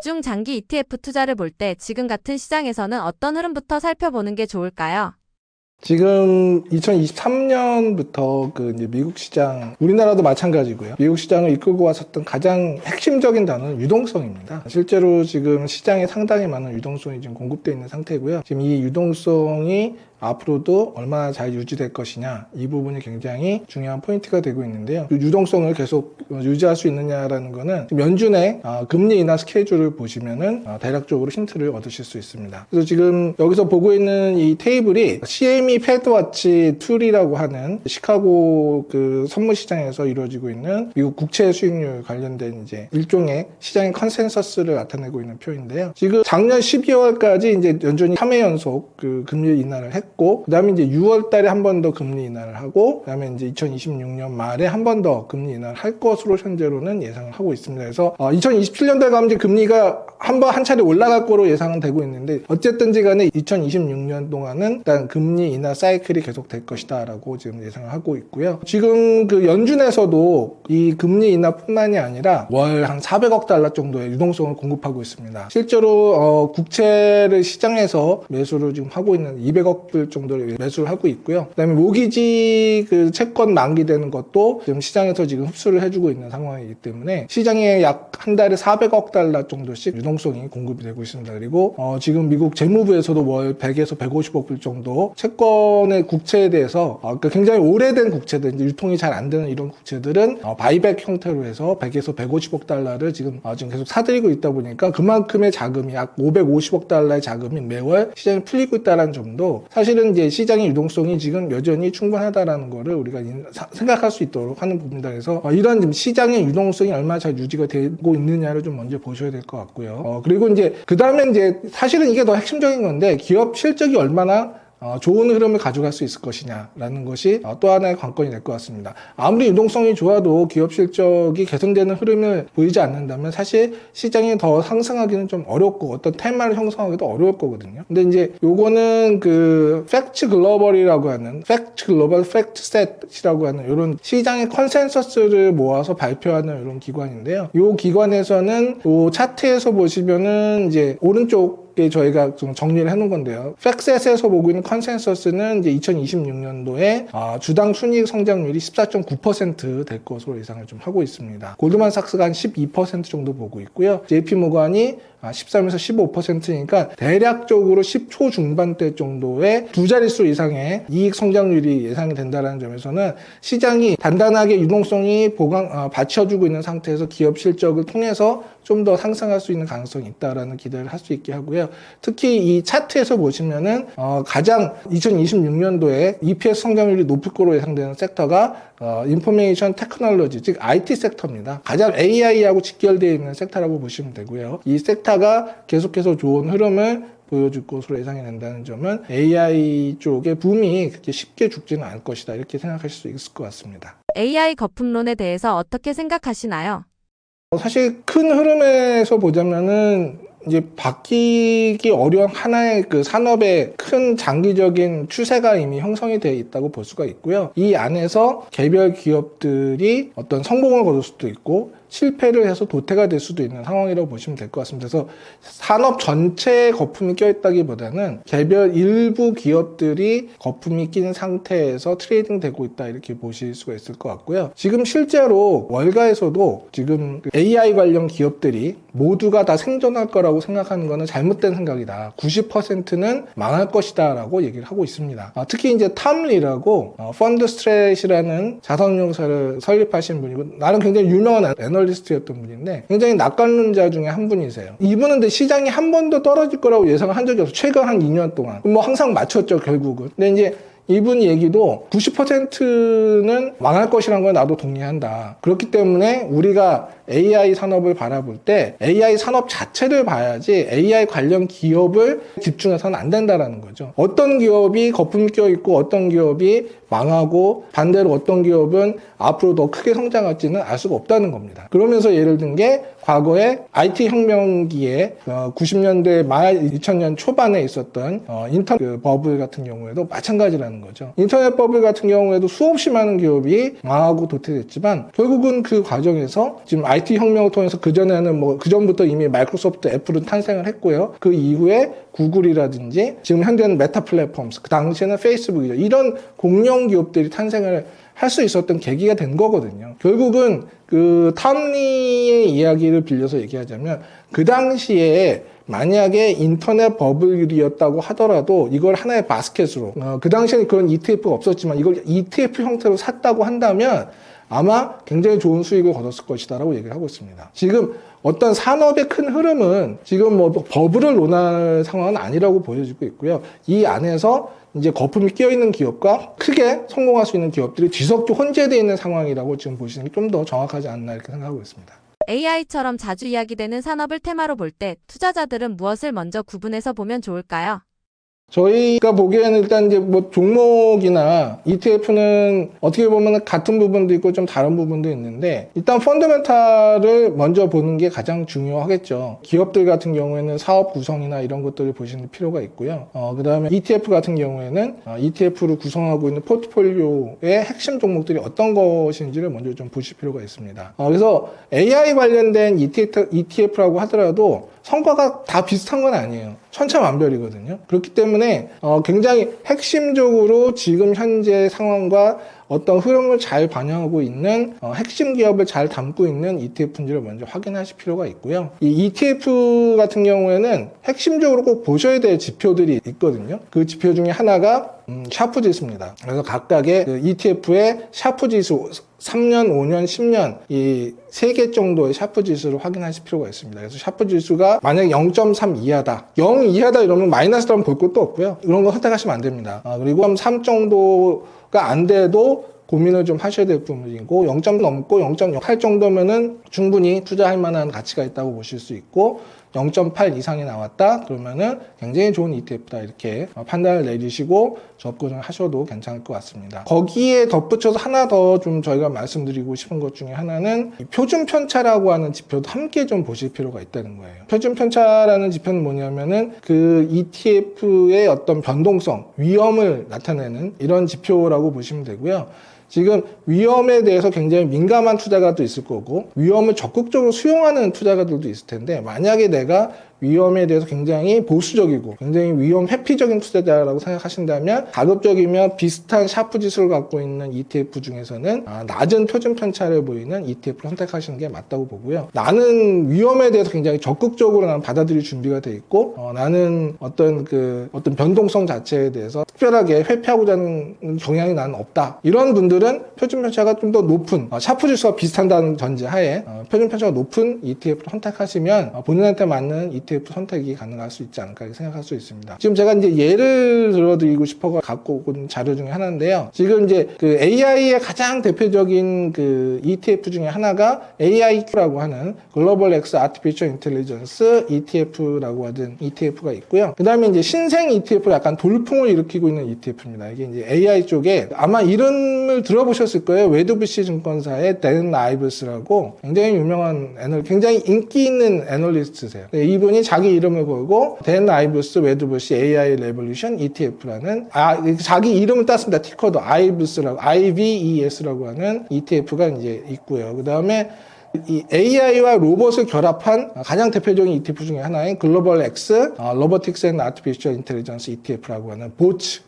중장기 ETF 투자를 볼 때 지금 같은 시장에서는 어떤 흐름부터 살펴보는 게 좋을까요? 지금 2023년부터 이제 미국 시장, 우리나라도 마찬가지고요. 미국 시장을 이끌고 왔었던 가장 핵심적인 단어는 유동성입니다. 실제로 지금 시장에 상당히 많은 유동성이 지금 공급되어 있는 상태고요. 지금 이 유동성이 앞으로도 얼마나 잘 유지될 것이냐, 이 부분이 굉장히 중요한 포인트가 되고 있는데요. 유동성을 계속 유지할 수 있느냐라는 거는 연준의 금리 인하 스케줄을 보시면은 대략적으로 힌트를 얻으실 수 있습니다. 그래서 지금 여기서 보고 있는 이 테이블이 CME 패드워치 툴이라고 하는 시카고 선물 시장에서 이루어지고 있는 미국 국채 수익률 관련된 이제 일종의 시장의 컨센서스를 나타내고 있는 표인데요. 지금 작년 12월까지 이제 연준이 3회 연속 금리 인하를 했고, 그 다음에 이제 6월 달에 한 번 더 금리 인하를 하고, 그 다음에 이제 2026년 말에 한 번 더 금리 인하를 할 것으로 현재로는 예상을 하고 있습니다. 그래서 2027년도에 가면 이제 금리가 한 차례 올라갈 거로 예상은 되고 있는데, 어쨌든지 간에 2026년 동안은 일단 금리 인하 사이클이 계속 될 것이다 라고 지금 예상을 하고 있고요. 지금 연준에서도 이 금리 인하뿐만이 아니라 월 한 400억 달러 정도의 유동성을 공급하고 있습니다. 실제로 국채를 시장에서 매수를 지금 하고 있는 200억 불 정도를 매수를 하고 있고요. 그다음에 모기지 채권 만기되는 것도 지금 시장에서 지금 흡수를 해주고 있는 상황이기 때문에 시장에 약 한 달에 400억 달러 정도씩 유동성이 공급이 되고 있습니다. 그리고 지금 미국 재무부에서도 월 100에서 150억 불 정도 채권의 국채에 대해서 그러니까 굉장히 오래된 국채들, 이제 유통이 잘 안 되는 이런 국채들은 바이백 형태로 해서 100에서 150억 달러를 지금 계속 사들이고 있다 보니까 그만큼의 자금이 약 550억 달러의 자금이 매월 시장에 풀리고 있다는 점도 사실은 이제 시장의 유동성이 지금 여전히 충분하다라는 거를 우리가 생각할 수 있도록 하는 부분이다. 그래서 이런 시장의 유동성이 얼마나 잘 유지가 되고 있느냐를 좀 먼저 보셔야 될 것 같고요. 그리고 이제 그 다음에 이제 사실은 이게 더 핵심적인 건데, 기업 실적이 얼마나 좋은 흐름을 가져갈 수 있을 것이냐라는 것이 또 하나의 관건이 될 것 같습니다. 아무리 유동성이 좋아도 기업 실적이 개선되는 흐름을 보이지 않는다면 사실 시장이 더 상승하기는 좀 어렵고 어떤 테마를 형성하기도 어려울 거거든요. 근데 이제 요거는 팩트 글로벌이라고 하는 팩트 글로벌 팩트 셋이라고 하는 이런 시장의 컨센서스를 모아서 발표하는 이런 기관인데요. 이 기관에서는 이 차트에서 보시면은 이제 오른쪽 저희가 좀 정리를 해놓은 건데요. 팩셋에서 보고 있는 컨센서스는 이제 2026년도에 주당 순이익 성장률이 14.9% 될 것으로 예상을 좀 하고 있습니다. 골드만삭스가 한 12% 정도 보고 있고요. JP모건이 13에서 15%니까 대략적으로 10초 중반대 정도의 두 자릿수 이상의 이익 성장률이 예상이 된다는 점에서는 시장이 단단하게 유동성이 받쳐주고 있는 상태에서 기업 실적을 통해서 좀 더 상승할 수 있는 가능성이 있다라는 기대를 할 수 있게 하고요. 특히 이 차트에서 보시면은 가장 2026년도에 EPS 성장률이 높을 거로 예상되는 섹터가 인포메이션 테크놀로지, 즉 IT 섹터입니다. 가장 AI하고 직결되어 있는 섹터라고 보시면 되고요. 이 섹터가 계속해서 좋은 흐름을 보여줄 것으로 예상이 된다는 점은 AI 쪽의 붐이 그렇게 쉽게 죽지는 않을 것이다, 이렇게 생각하실 수 있을 것 같습니다. AI 거품론에 대해서 어떻게 생각하시나요? 사실 큰 흐름에서 보자면은 이제 바뀌기 어려운 하나의 산업의 큰 장기적인 추세가 이미 형성이 되어 있다고 볼 수가 있고요. 이 안에서 개별 기업들이 어떤 성공을 거둘 수도 있고 실패를 해서 도태가 될 수도 있는 상황이라고 보시면 될 것 같습니다. 그래서 산업 전체에 거품이 껴있다기보다는 개별 일부 기업들이 거품이 낀 상태에서 트레이딩 되고 있다, 이렇게 보실 수가 있을 것 같고요. 지금 실제로 월가에서도 지금 AI 관련 기업들이 모두가 다 생존할 거라고 생각하는 거는 잘못된 생각이다. 90%는 망할 것이다 라고 얘기를 하고 있습니다. 특히 이제 탐리라고 펀드 스트레이트라는 자산운용사를 설립하신 분이고, 나름 굉장히 유명한 애널리스트였던 분인데 굉장히 낙관론자 중에 한 분이세요. 이분은 근데 시장이 한 번도 떨어질 거라고 예상을 한 적이 없어요. 최근 한 2년 동안. 항상 맞췄죠, 결국은. 근데 이제 이분 얘기도 90%는 망할 것이라는 걸 나도 동의한다. 그렇기 때문에 우리가 AI 산업을 바라볼 때 AI 산업 자체를 봐야지 AI 관련 기업을 집중해서는 안 된다라는 거죠. 어떤 기업이 거품이 껴있고 어떤 기업이 망하고 반대로 어떤 기업은 앞으로 더 크게 성장할지는 알 수가 없다는 겁니다. 그러면서 예를 든 게 과거에 IT 혁명기에 90년대 말 2000년 초반에 있었던 인터넷 버블 같은 경우에도 마찬가지라는 거죠. 인터넷 버블 같은 경우에도 수없이 많은 기업이 망하고 도태됐지만 결국은 그 과정에서 지금 IT 혁명을 통해서 그전에는 그전부터 이미 마이크로소프트, 애플은 탄생을 했고요. 그 이후에 구글이라든지 지금 현재는 메타 플랫폼스, 그 당시에는 페이스북이죠. 이런 공룡 기업들이 탄생을 할 수 있었던 계기가 된 거거든요. 결국은 그 탐리의 이야기를 빌려서 얘기하자면 그 당시에 만약에 인터넷 버블이었다고 하더라도 이걸 하나의 바스켓으로 그 당시에는 그런 ETF가 없었지만 이걸 ETF 형태로 샀다고 한다면 아마 굉장히 좋은 수익을 거뒀을 것이다 라고 얘기를 하고 있습니다. 지금 어떤 산업의 큰 흐름은 지금 버블을 논할 상황은 아니라고 보여지고 있고요. 이 안에서 이제 거품이 끼어있는 기업과 크게 성공할 수 있는 기업들이 뒤섞여 혼재되어 있는 상황이라고 지금 보시는 게 좀 더 정확하지 않나 이렇게 생각하고 있습니다. AI처럼 자주 이야기되는 산업을 테마로 볼 때 투자자들은 무엇을 먼저 구분해서 보면 좋을까요? 저희가 보기에는 일단 이제 종목이나 ETF는 어떻게 보면 같은 부분도 있고 좀 다른 부분도 있는데 일단 펀더멘탈을 먼저 보는 게 가장 중요하겠죠. 기업들 같은 경우에는 사업 구성이나 이런 것들을 보시는 필요가 있고요. 그 다음에 ETF 같은 경우에는 ETF를 구성하고 있는 포트폴리오의 핵심 종목들이 어떤 것인지를 먼저 좀 보실 필요가 있습니다. 그래서 AI 관련된 ETF라고 하더라도 성과가 다 비슷한 건 아니에요. 천차만별이거든요. 그렇기 때문에 굉장히 핵심적으로 지금 현재 상황과 어떤 흐름을 잘 반영하고 있는 핵심 기업을 잘 담고 있는 ETF인지를 먼저 확인하실 필요가 있고요. 이 ETF 같은 경우에는 핵심적으로 꼭 보셔야 될 지표들이 있거든요. 그 지표 중에 하나가 샤프 지수입니다. 그래서 각각의 그 ETF의 샤프 지수 3년, 5년, 10년 이 3개 정도의 샤프 지수를 확인하실 필요가 있습니다. 그래서 샤프 지수가 만약에 0.3 이하다, 0 이하다 이러면 마이너스라면 볼 것도 없고요. 이런 거 선택하시면 안 됩니다. 그리고 3 정도가 안 돼도 고민을 좀 하셔야 될 부분이고 0점 넘고 0.08 정도면은 충분히 투자할 만한 가치가 있다고 보실 수 있고 0.8 이상이 나왔다 그러면은 굉장히 좋은 ETF다 이렇게 판단을 내리시고 접근을 하셔도 괜찮을 것 같습니다. 거기에 덧붙여서 하나 더 좀 저희가 말씀드리고 싶은 것 중에 하나는 표준 편차라고 하는 지표도 함께 좀 보실 필요가 있다는 거예요. 표준 편차라는 지표는 뭐냐면은 그 ETF의 어떤 변동성, 위험을 나타내는 이런 지표라고 보시면 되고요. 지금 위험에 대해서 굉장히 민감한 투자가도 있을 거고 위험을 적극적으로 수용하는 투자가들도 있을 텐데 만약에 내가 위험에 대해서 굉장히 보수적이고 굉장히 위험 회피적인 투자자라고 생각하신다면 가급적이면 비슷한 샤프 지수를 갖고 있는 ETF 중에서는 낮은 표준 편차를 보이는 ETF를 선택하시는 게 맞다고 보고요. 나는 위험에 대해서 굉장히 적극적으로 나는 받아들일 준비가 돼 있고 나는 어떤 변동성 자체에 대해서 특별하게 회피하고자 하는 경향이 나는 없다. 이런 분들은 표준 편차가 좀 더 높은 샤프 지수가 비슷한다는 전제하에 표준 편차가 높은 ETF를 선택하시면 본인한테 맞는 ETF 선택이 가능할 수 있지 않을까 생각할 수 있습니다. 지금 제가 이제 예를 들어드리고 싶어서 갖고 온 자료 중에 하나인데요. 지금 이제 그 AI의 가장 대표적인 그 ETF 중에 하나가 AIQ라고 하는 글로벌 X 아티피셜 인텔리전스 ETF라고 하는 ETF가 있고요. 그 다음에 이제 신생 ETF로 약간 돌풍을 일으키고 있는 ETF입니다. 이게 이제 AI 쪽에 아마 이름을 들어보셨을 거예요. 웨드부시 증권사의 댄 아이브스라고 굉장히 유명한 굉장히 인기 있는 애널리스트세요. 이분이 자기 이름을 걸고 댄 아이브스 웨드부시 AI 레볼루션 ETF라는 자기 이름을 땄습니다. 티커도 아이브스라고 IVES라고 하는 ETF가 이제 있고요. 그 다음에 이 AI와 로봇을 결합한 가장 대표적인 ETF 중에 하나인 글로벌 X 로보틱스 앤 아티피셜 인텔리전스 ETF라고 하는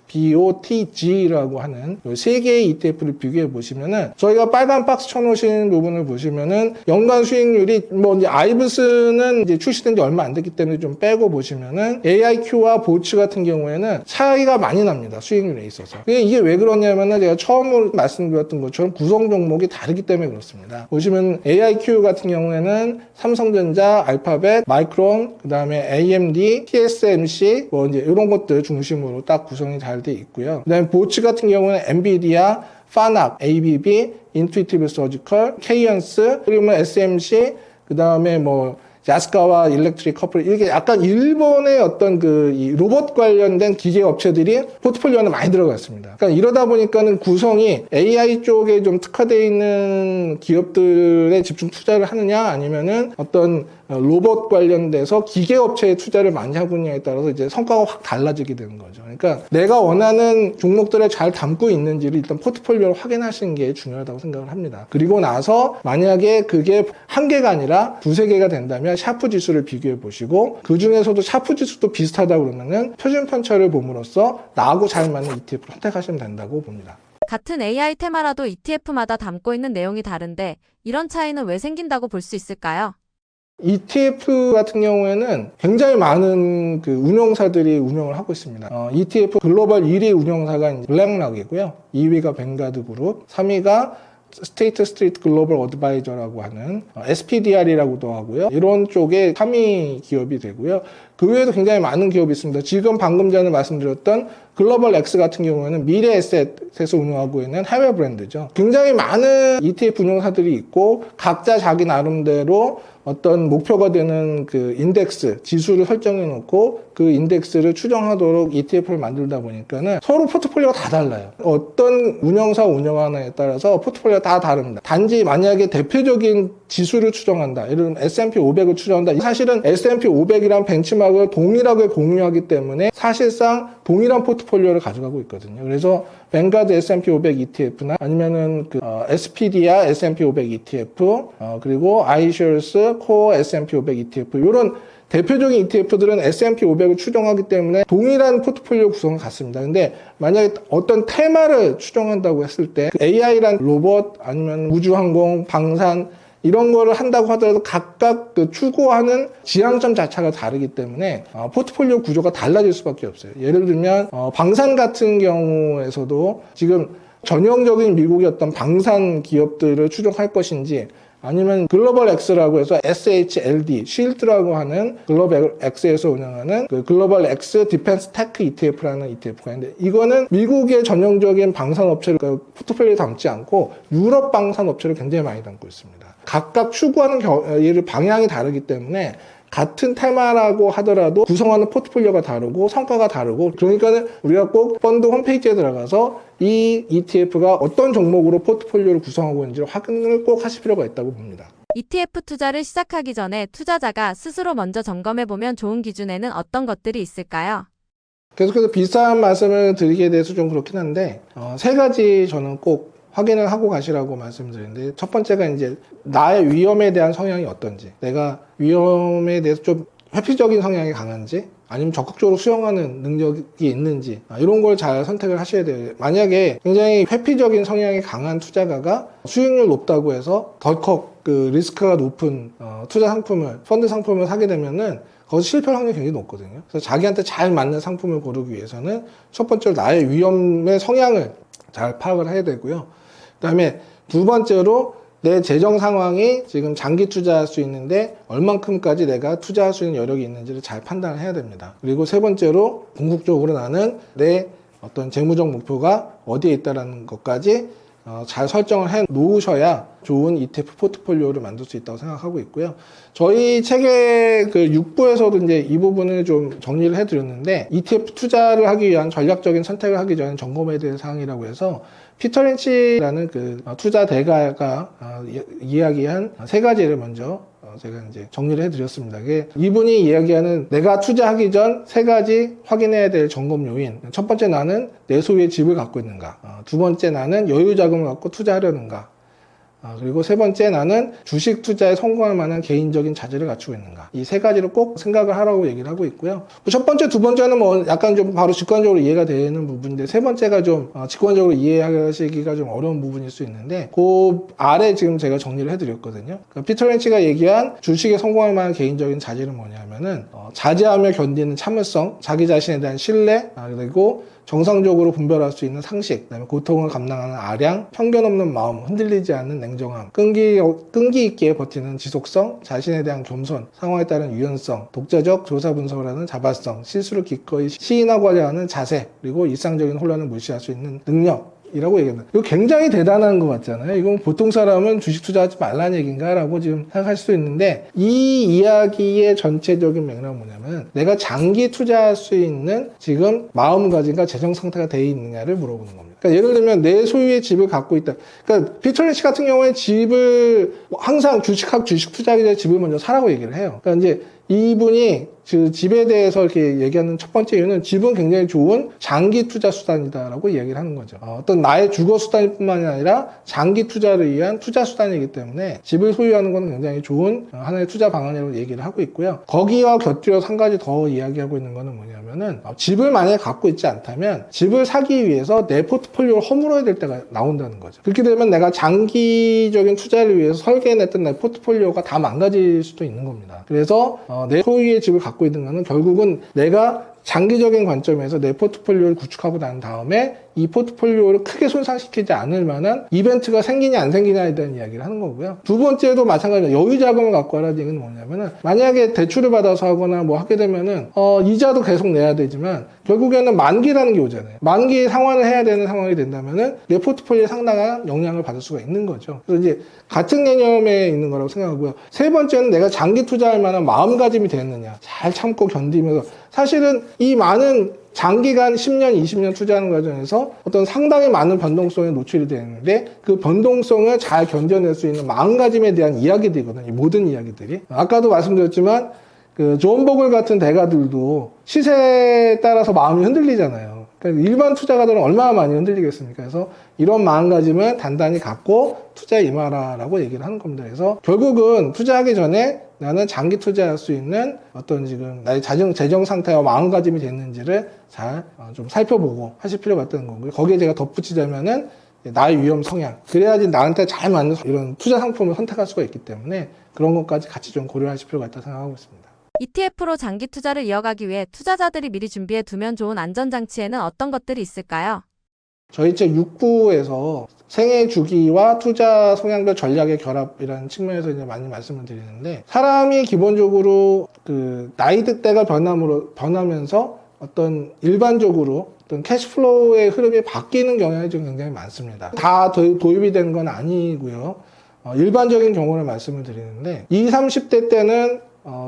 BOTG라고 하는 세 개의 ETF를 비교해 보시면은 저희가 빨간 박스 쳐놓으신 부분을 보시면은 연간 수익률이 이제 아이브스는 이제 출시된 지 얼마 안 됐기 때문에 좀 빼고 보시면은 AIQ와 보츠 같은 경우에는 차이가 많이 납니다. 수익률에 있어서. 이게 왜 그러냐면은 제가 처음으로 말씀드렸던 것처럼 구성 종목이 다르기 때문에 그렇습니다. 보시면 AIQ 같은 경우에는 삼성전자, 알파벳, 마이크론, 그 다음에 AMD, TSMC 이제 이런 것들 중심으로 딱 구성이 잘 돼 있고요. 그 다음에 보츠 같은 경우는 엔비디아, 파낙, ABB, 인투이티브 서지컬, 케이언스, 그리고 SMC, 그 다음에 야스카와 일렉트릭 커플 이게 약간 일본의 어떤 이 로봇 관련된 기계 업체들이 포트폴리오 안에 많이 들어가 있습니다. 그러니까 이러다 보니까는 구성이 AI 쪽에 좀 특화되어 있는 기업들에 집중 투자를 하느냐 아니면은 어떤 로봇 관련돼서 기계업체에 투자를 많이 하고 있느냐에 따라서 이제 성과가 확 달라지게 되는 거죠. 그러니까 내가 원하는 종목들을 잘 담고 있는지를 일단 포트폴리오를 확인하시는 게 중요하다고 생각을 합니다. 그리고 나서 만약에 그게 한 개가 아니라 두세 개가 된다면 샤프 지수를 비교해 보시고 그 중에서도 샤프 지수도 비슷하다고 그러면은 표준 편차를 봄으로써 나하고 잘 맞는 ETF를 선택하시면 된다고 봅니다. 같은 AI 테마라도 ETF마다 담고 있는 내용이 다른데 이런 차이는 왜 생긴다고 볼 수 있을까요? ETF 같은 경우에는 굉장히 많은 그 운용사들이 운영을 하고 있습니다. ETF 글로벌 1위 운용사가 이제 블랙락이고요. 2위가 뱅가드 그룹, 3위가 스테이트 스트리트 글로벌 어드바이저라고 하는 SPDR이라고도 하고요. 이런 쪽에 3위 기업이 되고요. 그 외에도 굉장히 많은 기업이 있습니다. 지금 방금 전에 말씀드렸던 글로벌 X 같은 경우에는 미래 에셋에서 운영하고 있는 해외 브랜드죠. 굉장히 많은 ETF 운용사들이 있고 각자 자기 나름대로 어떤 목표가 되는 그 인덱스, 지수를 설정해 놓고 그 인덱스를 추정하도록 ETF를 만들다 보니까는 서로 포트폴리오가 다 달라요. 어떤 운영사 운영하느냐에 따라서 포트폴리오가 다 다릅니다. 단지 만약에 대표적인 지수를 추정한다. 예를 들면 S&P 500을 추정한다. 사실은 S&P 500이랑 벤치마크를 동일하게 공유하기 때문에 사실상 동일한 포트폴리오를 가져가고 있거든요. 그래서 뱅가드 S&P 500 ETF나 아니면은 그 SPDR S&P 500 ETF 그리고 iShares 코어 S&P 500 ETF 이런 대표적인 ETF들은 S&P 500을 추정하기 때문에 동일한 포트폴리오 구성을 갖습니다. 근데 만약에 어떤 테마를 추정한다고 했을 때 AI란 로봇 아니면 우주항공, 방산 이런 거를 한다고 하더라도 각각 그 추구하는 지향점 자체가 다르기 때문에 포트폴리오 구조가 달라질 수밖에 없어요. 예를 들면 방산 같은 경우에서도 지금 전형적인 미국의 어떤 방산 기업들을 추정할 것인지 아니면 글로벌 X라고 해서 SHLD, 쉴드라고 하는 글로벌 X에서 운영하는 그 글로벌 X 디펜스 테크 ETF라는 ETF가 있는데 이거는 미국의 전형적인 방산 업체를 포트폴리오에 담지 않고 유럽 방산 업체를 굉장히 많이 담고 있습니다. 각각 추구하는 방향이 다르기 때문에 같은 테마라고 하더라도 구성하는 포트폴리오가 다르고 성과가 다르고 그러니까 우리가 꼭 펀드 홈페이지에 들어가서 이 ETF가 어떤 종목으로 포트폴리오를 구성하고 있는지를 확인을 꼭 하실 필요가 있다고 봅니다. ETF 투자를 시작하기 전에 투자자가 스스로 먼저 점검해보면 좋은 기준에는 어떤 것들이 있을까요? 계속해서 비슷한 말씀을 드리게 돼서 좀 그렇긴 한데 세 가지 저는 꼭 확인을 하고 가시라고 말씀드리는데 첫 번째가 이제 나의 위험에 대한 성향이 어떤지 내가 위험에 대해서 좀 회피적인 성향이 강한지 아니면 적극적으로 수용하는 능력이 있는지 이런 걸 잘 선택을 하셔야 돼요. 만약에 굉장히 회피적인 성향이 강한 투자가가 수익률 높다고 해서 덜컥 그 리스크가 높은 투자 상품을 펀드 상품을 사게 되면은 거기서 실패할 확률이 굉장히 높거든요. 그래서 자기한테 잘 맞는 상품을 고르기 위해서는 첫 번째로 나의 위험의 성향을 잘 파악을 해야 되고요. 그 다음에 두 번째로 내 재정 상황이 지금 장기 투자할 수 있는데 얼만큼까지 내가 투자할 수 있는 여력이 있는지를 잘 판단을 해야 됩니다. 그리고 세 번째로 궁극적으로 나는 내 어떤 재무적 목표가 어디에 있다는 것까지 잘 설정을 해 놓으셔야 좋은 ETF 포트폴리오를 만들 수 있다고 생각하고 있고요. 저희 책의 그 6부에서도 이제 이 부분을 좀 정리를 해드렸는데 ETF 투자를 하기 위한 전략적인 선택을 하기 전에 점검해야 될 사항이라고 해서 피터 린치라는 그 투자 대가가 이야기한 세 가지를 먼저 제가 이제 정리를 해드렸습니다. 이분이 이야기하는 내가 투자하기 전 세 가지 확인해야 될 점검 요인. 첫 번째 나는 내 소유의 집을 갖고 있는가. 두 번째 나는 여유 자금을 갖고 투자하려는가. 그리고 세 번째 나는 주식 투자에 성공할 만한 개인적인 자질을 갖추고 있는가. 이 세 가지를 꼭 생각을 하라고 얘기를 하고 있고요. 첫 번째, 두 번째는 뭐 약간 좀 바로 직관적으로 이해가 되는 부분인데 세 번째가 좀 직관적으로 이해하시기가 좀 어려운 부분일 수 있는데 그 아래 지금 제가 정리를 해드렸거든요. 그러니까 피터 린치가 얘기한 주식에 성공할 만한 개인적인 자질은 뭐냐면은 자제하며 견디는 참을성, 자기 자신에 대한 신뢰, 그리고 정상적으로 분별할 수 있는 상식, 그다음에 고통을 감당하는 아량, 편견 없는 마음, 흔들리지 않는 냉정함, 끈기 있게 버티는 지속성, 자신에 대한 겸손, 상황에 따른 유연성, 독자적 조사 분석을 하는 자발성, 실수를 기꺼이 시인하고자 하는 자세, 그리고 일상적인 혼란을 무시할 수 있는 능력, 이라고 얘기합니다. 이거 굉장히 대단한 것 같잖아요. 이건 보통 사람은 주식 투자하지 말라는 얘기인가? 라고 지금 생각할 수도 있는데 이 이야기의 전체적인 맥락은 뭐냐면 내가 장기 투자할 수 있는 지금 마음가짐과 재정 상태가 돼 있느냐를 물어보는 겁니다. 그러니까 예를 들면 내 소유의 집을 갖고 있다. 그러니까 피터린 씨 같은 경우에 집을 항상 주식 투자하기 전에 집을 먼저 사라고 얘기를 해요. 그러니까 이제 이분이 그 집에 대해서 이렇게 얘기하는 첫 번째 이유는 집은 굉장히 좋은 장기 투자 수단이다라고 얘기를 하는 거죠. 어떤 나의 주거 수단뿐만이 아니라 장기 투자를 위한 투자 수단이기 때문에 집을 소유하는 것은 굉장히 좋은 하나의 투자 방안이라고 얘기를 하고 있고요. 거기와 곁들여서 한 가지 더 이야기하고 있는 것은 뭐냐면은 집을 만약에 갖고 있지 않다면 집을 사기 위해서 내 포트폴리오를 허물어야 될 때가 나온다는 거죠. 그렇게 되면 내가 장기적인 투자를 위해서 설계해냈던 내 포트폴리오가 다 망가질 수도 있는 겁니다. 그래서 내 소유의 집을 갖고 있는 것은 결국은 내가 장기적인 관점에서 내 포트폴리오를 구축하고 난 다음에 이 포트폴리오를 크게 손상시키지 않을 만한 이벤트가 생기냐 안 생기냐에 대한 이야기를 하는 거고요. 두 번째도 마찬가지로 여유 자금을 갖고 하라는 얘기는 뭐냐면은 만약에 대출을 받아서 하거나 뭐 하게 되면은 이자도 계속 내야 되지만 결국에는 만기라는 게 오잖아요. 만기에 상환을 해야 되는 상황이 된다면은 내 포트폴리오에 상당한 영향을 받을 수가 있는 거죠. 그래서 이제 같은 개념에 있는 거라고 생각하고요. 세 번째는 내가 장기 투자할 만한 마음가짐이 되었느냐. 잘 참고 견디면서 사실은 이 많은 장기간 10년, 20년 투자하는 과정에서 어떤 상당히 많은 변동성에 노출이 되는데 그 변동성을 잘 견뎌낼 수 있는 마음가짐에 대한 이야기들이거든요. 이 모든 이야기들이. 아까도 말씀드렸지만 그 존 보글 같은 대가들도 시세에 따라서 마음이 흔들리잖아요. 그러니까 일반 투자가들은 얼마나 많이 흔들리겠습니까? 그래서 이런 마음가짐을 단단히 갖고 투자에 임하라라고 얘기를 하는 겁니다. 그래서 결국은 투자하기 전에 나는 장기 투자할 수 있는 어떤 지금 나의 재정 상태와 마음가짐이 됐는지를 잘 좀 살펴보고 하실 필요가 있다는 거고요. 거기에 제가 덧붙이자면은 나의 위험 성향. 그래야지 나한테 잘 맞는 이런 투자 상품을 선택할 수가 있기 때문에 그런 것까지 같이 좀 고려하실 필요가 있다고 생각하고 있습니다. ETF로 장기 투자를 이어가기 위해 투자자들이 미리 준비해 두면 좋은 안전장치에는 어떤 것들이 있을까요? 저희 책 6부에서 생애 주기와 투자 성향별 전략의 결합이라는 측면에서 이제 많이 말씀을 드리는데 사람이 기본적으로 그 나이대가 변하면서 어떤 일반적으로 어떤 캐시플로우의 흐름이 바뀌는 경향이 좀 굉장히 많습니다. 다 도입이 된 건 아니고요. 일반적인 경우를 말씀을 드리는데 20, 30대 때는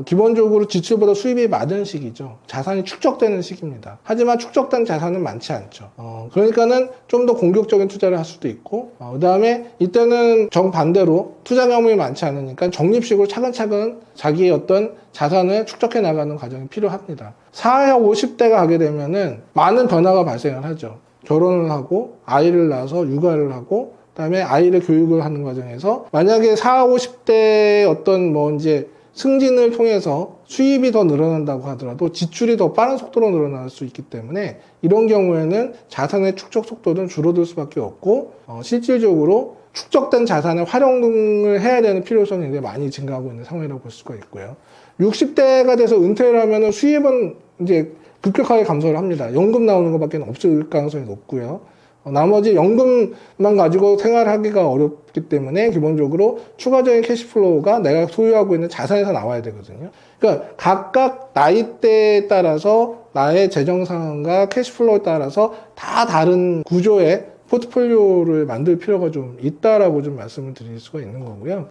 기본적으로 지출보다 수입이 많은 시기죠. 자산이 축적되는 시기입니다. 하지만 축적된 자산은 많지 않죠. 그러니까는 좀 더 공격적인 투자를 할 수도 있고, 그 다음에 이때는 정반대로 투자 경험이 많지 않으니까 적립식으로 차근차근 자기의 어떤 자산을 축적해 나가는 과정이 필요합니다. 40, 50대가 가게 되면은 많은 변화가 발생을 하죠. 결혼을 하고, 아이를 낳아서 육아를 하고, 그다음에 아이를 교육을 하는 과정에서 만약에 40, 50대의 어떤 뭐 이제 승진을 통해서 수입이 더 늘어난다고 하더라도 지출이 더 빠른 속도로 늘어날 수 있기 때문에 이런 경우에는 자산의 축적 속도는 줄어들 수밖에 없고 실질적으로 축적된 자산을 활용을 해야 되는 필요성이 굉장히 많이 증가하고 있는 상황이라고 볼 수가 있고요. 60대가 돼서 은퇴를 하면은 수입은 이제 급격하게 감소를 합니다. 연금 나오는 것밖에 없을 가능성이 높고요. 나머지 연금만 가지고 생활하기가 어렵기 때문에 기본적으로 추가적인 캐시플로우가 내가 소유하고 있는 자산에서 나와야 되거든요. 그러니까 각각 나이대에 따라서 나의 재정 상황과 캐시플로우에 따라서 다 다른 구조의 포트폴리오를 만들 필요가 좀 있다라고 좀 말씀을 드릴 수가 있는 거고요.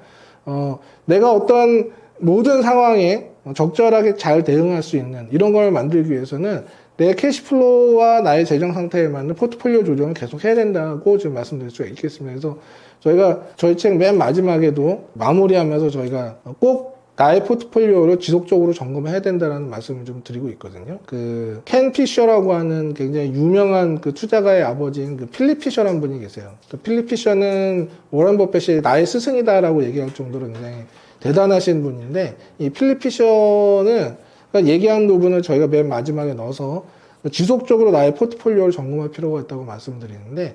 내가 어떤 모든 상황에 적절하게 잘 대응할 수 있는 이런 걸 만들기 위해서는 내 캐시플로우와 나의 재정 상태에 맞는 포트폴리오 조정을 계속 해야 된다고 지금 말씀드릴 수가 있겠습니다. 그래서 저희가 저희 책 맨 마지막에도 마무리하면서 저희가 꼭 나의 포트폴리오를 지속적으로 점검해야 된다는 말씀을 좀 드리고 있거든요. 그 켄 피셔라고 하는 굉장히 유명한 그 투자가의 아버지인 그 필립 피셔라는 분이 계세요. 그 필립 피셔는 워런 버핏이 나의 스승이다라고 얘기할 정도로 굉장히 대단하신 분인데 이 필립 피셔는 그러니까 얘기한 부분을 저희가 맨 마지막에 넣어서 지속적으로 나의 포트폴리오를 점검할 필요가 있다고 말씀드리는데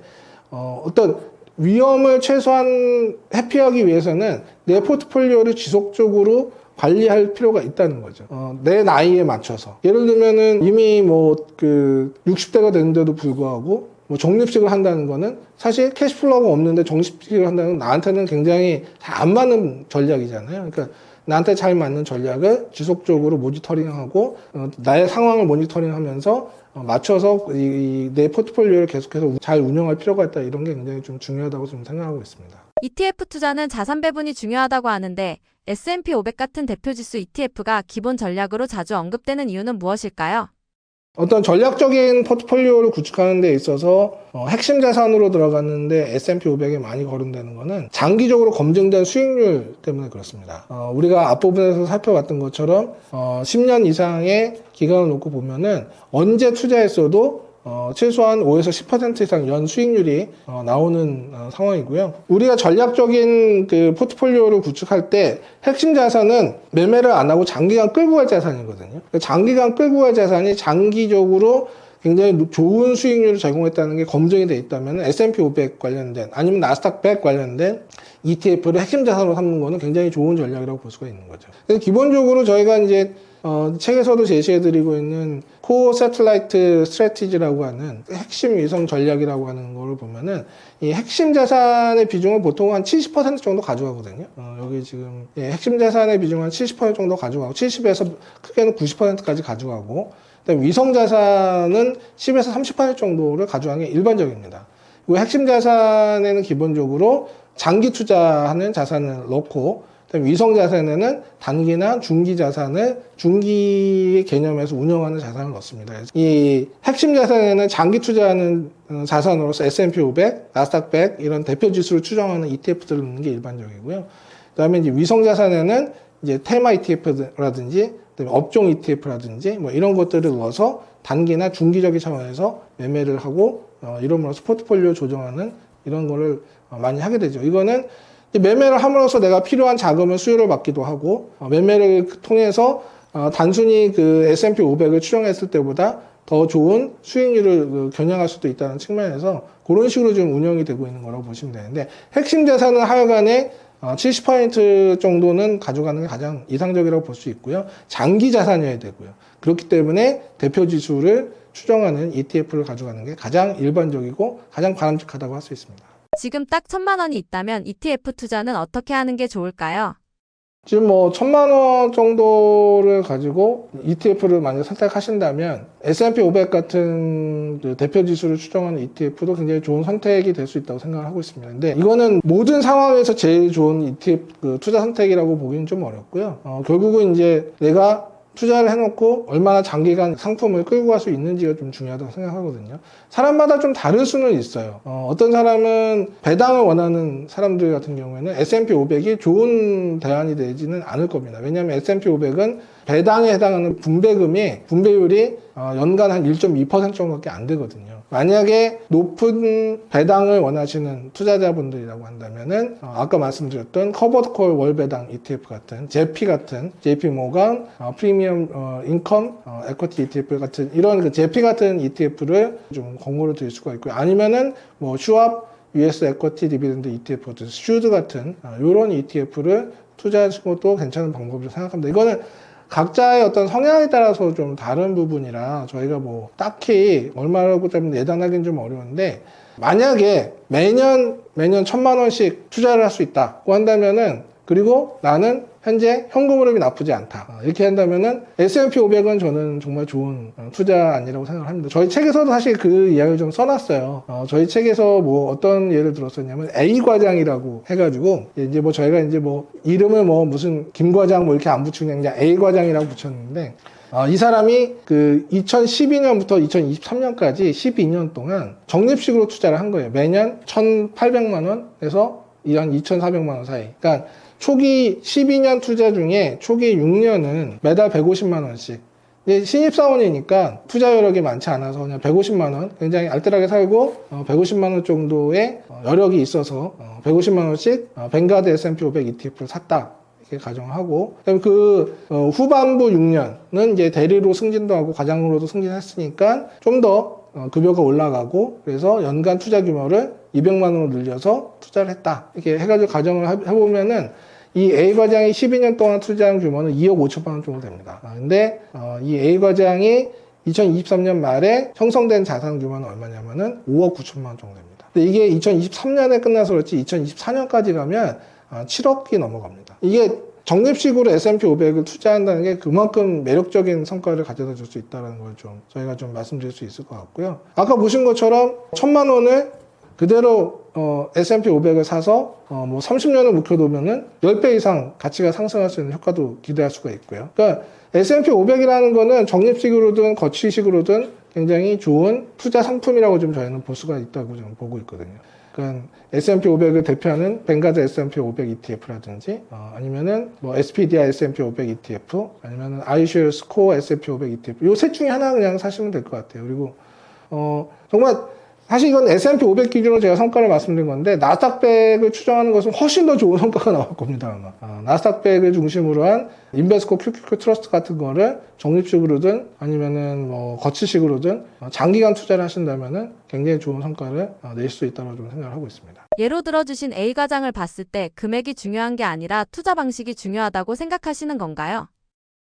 어떤 위험을 최소한 회피하기 위해서는 내 포트폴리오를 지속적으로 관리할 필요가 있다는 거죠. 내 나이에 맞춰서. 예를 들면은 이미 뭐 그 60대가 됐는데도 불구하고 뭐 적립식을 한다는 거는 사실 캐시플로우가 없는데 적립식을 한다는 건 나한테는 굉장히 잘 안 맞는 전략이잖아요. 그러니까 나한테 잘 맞는 전략을 지속적으로 모니터링하고 나의 상황을 모니터링하면서 맞춰서 내 포트폴리오를 계속해서 잘 운영할 필요가 있다. 이런 게 굉장히 좀 중요하다고 좀 생각하고 있습니다. ETF 투자는 자산 배분이 중요하다고 하는데 S&P 500 같은 대표 지수 ETF가 기본 전략으로 자주 언급되는 이유는 무엇일까요? 어떤 전략적인 포트폴리오를 구축하는 데 있어서 핵심 자산으로 들어갔는데 S&P 500에 많이 거론되는 거는 장기적으로 검증된 수익률 때문에 그렇습니다. 우리가 앞부분에서 살펴봤던 것처럼 10년 이상의 기간을 놓고 보면은 언제 투자했어도 최소한 5에서 10% 이상 연 수익률이 나오는 상황이고요. 우리가 전략적인 그 포트폴리오를 구축할 때 핵심 자산은 매매를 안 하고 장기간 끌고 갈 자산이거든요. 장기간 끌고 갈 자산이 장기적으로 굉장히 좋은 수익률을 제공했다는 게 검증이 돼 있다면 S&P 500 관련된 아니면 나스닥 100 관련된 ETF를 핵심 자산으로 삼는 거는 굉장히 좋은 전략이라고 볼 수가 있는 거죠. 그래서 기본적으로 저희가 이제 책에서도 제시해드리고 있는 코어 세틀라이트 스트래티지라고 하는 핵심 위성 전략이라고 하는 거를 보면은 이 핵심 자산의 비중을 보통 한 70% 정도 가져가거든요. 여기 지금 핵심 자산의 비중 한 70% 정도 가져가고 70에서 크게는 90%까지 가져가고 그다음에 위성 자산은 10에서 30% 정도를 가져가는 게 일반적입니다. 그리고 핵심 자산에는 기본적으로 장기 투자하는 자산을 넣고 위성 자산에는 단기나 중기 자산을 중기 개념에서 운영하는 자산을 넣습니다. 이 핵심 자산에는 장기 투자하는 자산으로서 S&P 500, 나스닥 100 이런 대표 지수를 추정하는 ETF들을 넣는 게 일반적이고요. 그다음에 이제 위성 자산에는 이제 테마 ETF라든지 업종 ETF라든지 뭐 이런 것들을 넣어서 단기나 중기적인 차원에서 매매를 하고 이름으로써 포트폴리오 조정하는 이런 거를 많이 하게 되죠. 이거는 매매를 함으로써 내가 필요한 자금을 수요를 받기도 하고 매매를 통해서 단순히 그 S&P 500을 추정했을 때보다 더 좋은 수익률을 겨냥할 수도 있다는 측면에서 그런 식으로 지금 운영이 되고 있는 거라고 보시면 되는데 핵심 자산은 하여간에 70% 정도는 가져가는 게 가장 이상적이라고 볼 수 있고요. 장기 자산이어야 되고요. 그렇기 때문에 대표 지수를 추정하는 ETF를 가져가는 게 가장 일반적이고 가장 바람직하다고 할 수 있습니다. 지금 딱 1,000만 원이 있다면 ETF 투자는 어떻게 하는 게 좋을까요? 지금 뭐 1,000만 원 정도를 가지고 ETF를 만약 선택하신다면 S&P 500 같은 그 대표 지수를 추정하는 ETF도 굉장히 좋은 선택이 될 수 있다고 생각을 하고 있습니다. 근데 이거는 모든 상황에서 제일 좋은 ETF 그 투자 선택이라고 보기는 좀 어렵고요. 결국은 이제 내가 투자를 해놓고 얼마나 장기간 상품을 끌고 갈 수 있는지가 좀 중요하다고 생각하거든요. 사람마다 좀 다를 수는 있어요. 어떤 사람은 배당을 원하는 사람들 같은 경우에는 S&P 500이 좋은 대안이 되지는 않을 겁니다. 왜냐하면 S&P 500은 배당에 해당하는 분배율이 연간 한 1.2% 정도밖에 안 되거든요. 만약에 높은 배당을 원하시는 투자자분들이라고 한다면은 아까 말씀드렸던 커버드콜 월배당 ETF 같은 제피 같은 JP 모건 프리미엄 인컴 에쿼티 ETF 같은 이런 그 제피 같은 ETF를 좀 권고를 드릴 수가 있고요. 아니면은 뭐 슈왑 US 에쿼티 디비던드 ETF 같은 슈드 같은 이런 ETF를 투자하시는 것도 괜찮은 방법이라고 생각합니다. 이거는 각자의 어떤 성향에 따라서 좀 다른 부분이라 저희가 뭐 딱히 얼마라고 때문에 예단하기는 좀 어려운데 만약에 매년 1,000만 원씩 투자를 할 수 있다고 한다면은 그리고 나는 현재 현금 흐름이 나쁘지 않다. 이렇게 한다면은 S&P 500은 저는 정말 좋은 투자 아니라고 생각을 합니다. 저희 책에서도 사실 그 이야기를 좀 써놨어요. 저희 책에서 뭐 어떤 예를 들었었냐면 A 과장이라고 해가지고 이제 뭐 저희가 이제 뭐 이름을 뭐 무슨 김 과장 뭐 이렇게 안 붙이고 그냥 A 과장이라고 붙였는데 이 사람이 그 2012년부터 2023년까지 12년 동안 적립식으로 투자를 한 거예요. 매년 1,800만 원에서 한 2,400만 원 사이. 그러니까 초기 12년 투자 중에 초기 6년은 매달 150만 원씩. 신입사원이니까 투자 여력이 많지 않아서 그냥 150만 원, 굉장히 알뜰하게 살고 150만 원 정도의 여력이 있어서 150만 원씩 뱅가드 S&P 500 ETF를 샀다. 이렇게 가정하고 그다음에 그 후반부 6년은 이제 대리로 승진도 하고 과장으로도 승진했으니까 좀 더 급여가 올라가고 그래서 연간 투자 규모를 200만 원으로 늘려서 투자를 했다. 이렇게 해가지고 가정을 해보면은 이 A 과장이 12년 동안 투자한 규모는 2억 5천만 원 정도 됩니다. 근데 이 A 과장이 2023년 말에 형성된 자산 규모는 얼마냐면은 5억 9천만 원 정도 됩니다. 근데 이게 2023년에 끝나서 그렇지 2024년까지 가면 7억이 넘어갑니다. 이게 적립식으로 S&P 500을 투자한다는 게 그만큼 매력적인 성과를 가져다 줄 수 있다는 걸 좀 저희가 좀 말씀드릴 수 있을 것 같고요. 아까 보신 것처럼 1,000만 원을 그대로 S&P 500을 사서 뭐 30년을 묵혀두면은 10배 이상 가치가 상승할 수 있는 효과도 기대할 수가 있고요. 그러니까 S&P 500이라는 거는 적립식으로든 거치식으로든 굉장히 좋은 투자 상품이라고 좀 저희는 볼 수가 있다고 좀 보고 있거든요. 그러니까 S&P 500을 대표하는 뱅가드 S&P 500 ETF라든지 아니면은 뭐 SPDR S&P 500 ETF 아니면은 iShares Core S&P 500 ETF 요 셋 중에 하나 그냥 사시면 될 것 같아요. 그리고 정말 사실 이건 S&P 500 기준으로 제가 성과를 말씀드린 건데 나스닥백을 추정하는 것은 훨씬 더 좋은 성과가 나올 겁니다. 아마. 나스닥백을 중심으로 한 인베스코 QQQ 트러스트 같은 거를 적립식으로든 아니면은 뭐 거치식으로든 장기간 투자를 하신다면은 굉장히 좋은 성과를 낼 수 있다고 좀 생각을 하고 있습니다. 예로 들어주신 A과장을 봤을 때 금액이 중요한 게 아니라 투자 방식이 중요하다고 생각하시는 건가요?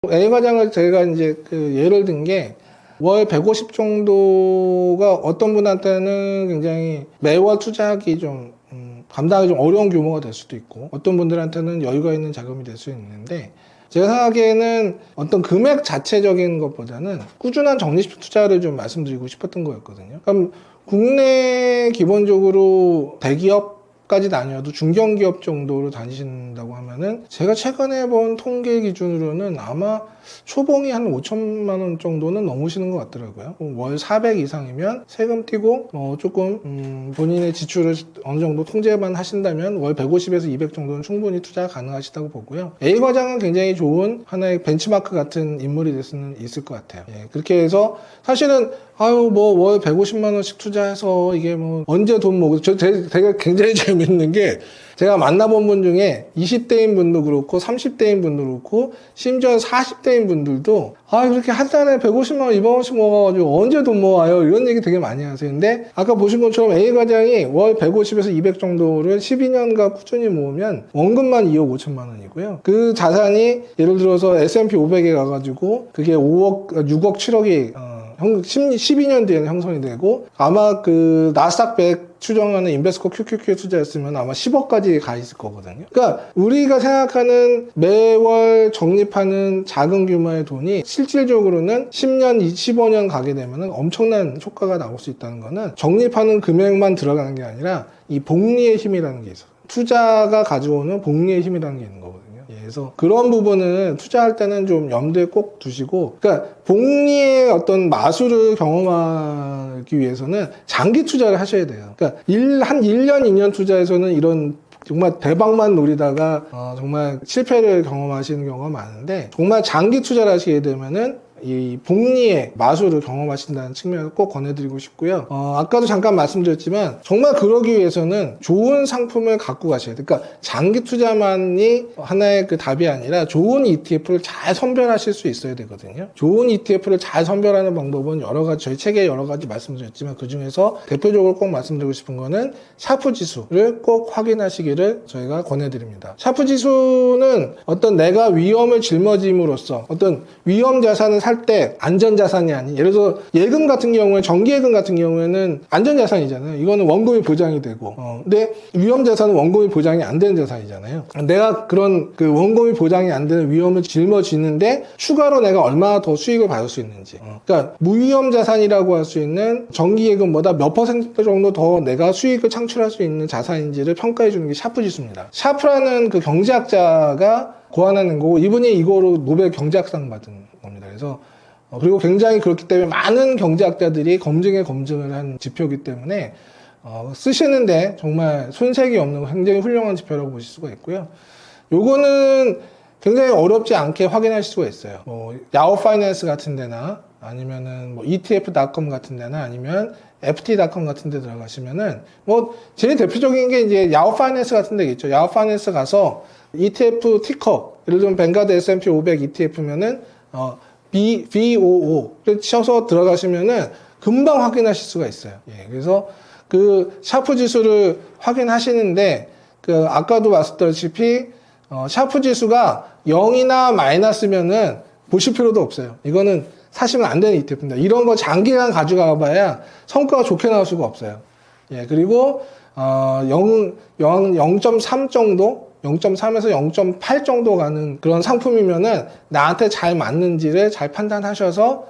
A과장을 제가 이제 그 예를 든 게 월 150 정도가 어떤 분한테는 굉장히 매월 투자하기 좀 감당하기 좀 어려운 규모가 될 수도 있고 어떤 분들한테는 여유가 있는 자금이 될 수 있는데 제가 생각하기에는 어떤 금액 자체적인 것보다는 꾸준한 적립식 투자를 좀 말씀드리고 싶었던 거였거든요. 그럼 국내 기본적으로 대기업 까지는 아니어도 중견기업 정도로 다니신다고 하면은 제가 최근에 본 통계 기준으로는 아마 초봉이 한 5천만 원 정도는 넘으시는 것 같더라고요. 월 400 이상이면 세금 떼고 조금 본인의 지출을 어느 정도 통제만 하신다면 월 150에서 200 정도는 충분히 투자가 가능하시다고 보고요. A과장은 굉장히 좋은 하나의 벤치마크 같은 인물이 될 수는 있을 것 같아요. 예, 그렇게 해서 사실은 뭐 월 150만 원씩 투자해서 이게 뭐 언제 돈 모으고 저 되게 굉장히 재밌는 게 제가 만나본 분 중에 20대인 분도 그렇고 30대인 분도 그렇고 심지어 40대인 분들도 그렇게 한 달에 150만 원, 200원씩 모아가지고 언제 돈 모아요? 이런 얘기 되게 많이 하세요. 근데 아까 보신 것처럼 A과장이 월 150에서 200 정도를 12년간 꾸준히 모으면 원금만 2억 5천만 원이고요. 그 자산이 예를 들어서 S&P 500에 가가지고 그게 5억, 6억, 7억이 12년 뒤에는 형성이 되고 아마 그 나스닥 100 추정하는 인베스코 QQQ에 투자했으면 아마 10억까지 가 있을 거거든요. 그러니까 우리가 생각하는 매월 적립하는 작은 규모의 돈이 실질적으로는 10년, 15년 가게 되면 엄청난 효과가 나올 수 있다는 거는 적립하는 금액만 들어가는 게 아니라 이 복리의 힘이라는 게 있어요. 투자가 가져오는 복리의 힘이라는 게 있는 거거든요. 그래서 그런 부분은 투자할 때는 좀 염두에 꼭 두시고, 그러니까 복리의 어떤 마술을 경험하기 위해서는 장기 투자를 하셔야 돼요. 그러니까 한 1년, 2년 투자에서는 이런 정말 대박만 노리다가 정말 실패를 경험하시는 경우가 많은데 정말 장기 투자를 하시게 되면은 이 복리의 마술을 경험하신다는 측면을 꼭 권해드리고 싶고요. 아까도 잠깐 말씀드렸지만 정말 그러기 위해서는 좋은 상품을 갖고 가셔야 돼요. 그러니까 장기 투자만이 하나의 그 답이 아니라 좋은 ETF를 잘 선별하실 수 있어야 되거든요. 좋은 ETF를 잘 선별하는 방법은 여러 가지, 저희 책에 여러 가지 말씀드렸지만 그 중에서 대표적으로 꼭 말씀드리고 싶은 거는 샤프 지수를 꼭 확인하시기를 저희가 권해드립니다. 샤프 지수는 어떤 내가 위험을 жил머짐으로써 어떤 위험 자산을 살 때 안전자산이 아닌, 예를 들어서 예금 같은 경우에, 정기예금 같은 경우에는 안전자산이잖아요. 이거는 원금이 보장이 되고, 근데 위험자산은 원금이 보장이 안 되는 자산이잖아요. 내가 그런 그 원금이 보장이 안 되는 위험을 짊어지는데 추가로 내가 얼마나 더 수익을 받을 수 있는지. 그러니까 무위험자산이라고 할 수 있는 정기예금보다 몇 퍼센트 정도 더 내가 수익을 창출할 수 있는 자산인지를 평가해 주는 게 샤프 지수입니다. 샤프라는 그 경제학자가 고안하는 거고, 이분이 이거로 노벨 경제학상 받은 겁니다. 그래서 그리고 굉장히 그렇기 때문에 많은 경제학자들이 검증을 한 지표이기 때문에 쓰시는데 정말 손색이 없는 굉장히 훌륭한 지표라고 보실 수가 있고요. 요거는 굉장히 어렵지 않게 확인하실 수가 있어요. 야후 파이낸스 같은 데나 아니면은 ETF.com 같은 데나 아니면 FT.com 같은 데 들어가시면은 제일 대표적인 게 이제 야후 파이낸스 같은 데겠죠. 야후 파이낸스 가서 ETF 티커, 예를 들면 뱅가드 S&P 500 ETF면은 BOO를 쳐서 들어가시면은 금방 확인하실 수가 있어요. 예, 그래서 그 샤프 지수를 확인하시는데 아까도 말씀드렸다시피 샤프 지수가 0이나 마이너스면은 보실 필요도 없어요. 이거는 사시면 안 되는 ETF입니다. 이런 거 장기간 가져가 봐야 성과가 좋게 나올 수가 없어요. 예, 그리고 0.3 정도, 0.3에서 0.8 정도 가는 그런 상품이면은 나한테 잘 맞는지를 잘 판단하셔서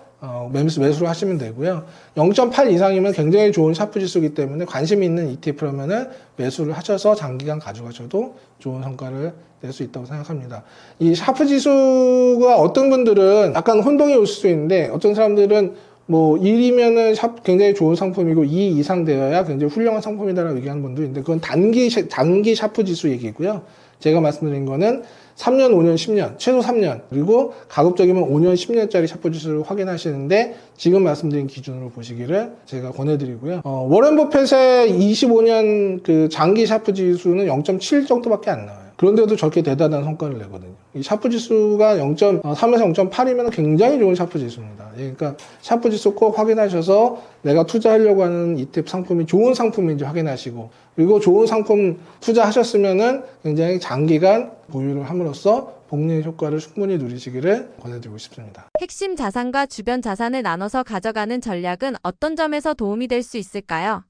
매수를 하시면 되고요. 0.8 이상이면 굉장히 좋은 샤프 지수이기 때문에 관심이 있는 ETF라면은 매수를 하셔서 장기간 가져가셔도 좋은 성과를 낼 수 있다고 생각합니다. 이 샤프 지수가 어떤 분들은 약간 혼동이 올 수 있는데 어떤 사람들은 뭐 1이면은 굉장히 좋은 상품이고 2 이상 되어야 굉장히 훌륭한 상품이다라고 얘기하는 분도 있는데 그건 단기 샤프 지수 얘기고요. 제가 말씀드린 거는 3년, 5년, 10년, 최소 3년, 그리고 가급적이면 5년, 10년짜리 샤프 지수를 확인하시는데 지금 말씀드린 기준으로 보시기를 제가 권해드리고요. 워렌 버핏의 25년 그 장기 샤프 지수는 0.7 정도밖에 안 나와요. 그런데도 저렇게 대단한 성과를 내거든요. 이 샤프 지수가 0.3에서 0.8이면 굉장히 좋은 샤프 지수입니다. 그러니까 샤프 지수 꼭 확인하셔서 내가 투자하려고 하는 ETF 상품이 좋은 상품인지 확인하시고 그리고 좋은 상품 투자하셨으면은 굉장히 장기간 보유를 함으로써 복리의 효과를 충분히 누리시기를 권해드리고 싶습니다. 핵심 자산과 주변 자산을 나눠서 가져가는 전략은 어떤 점에서 도움이 될 수 있을까요?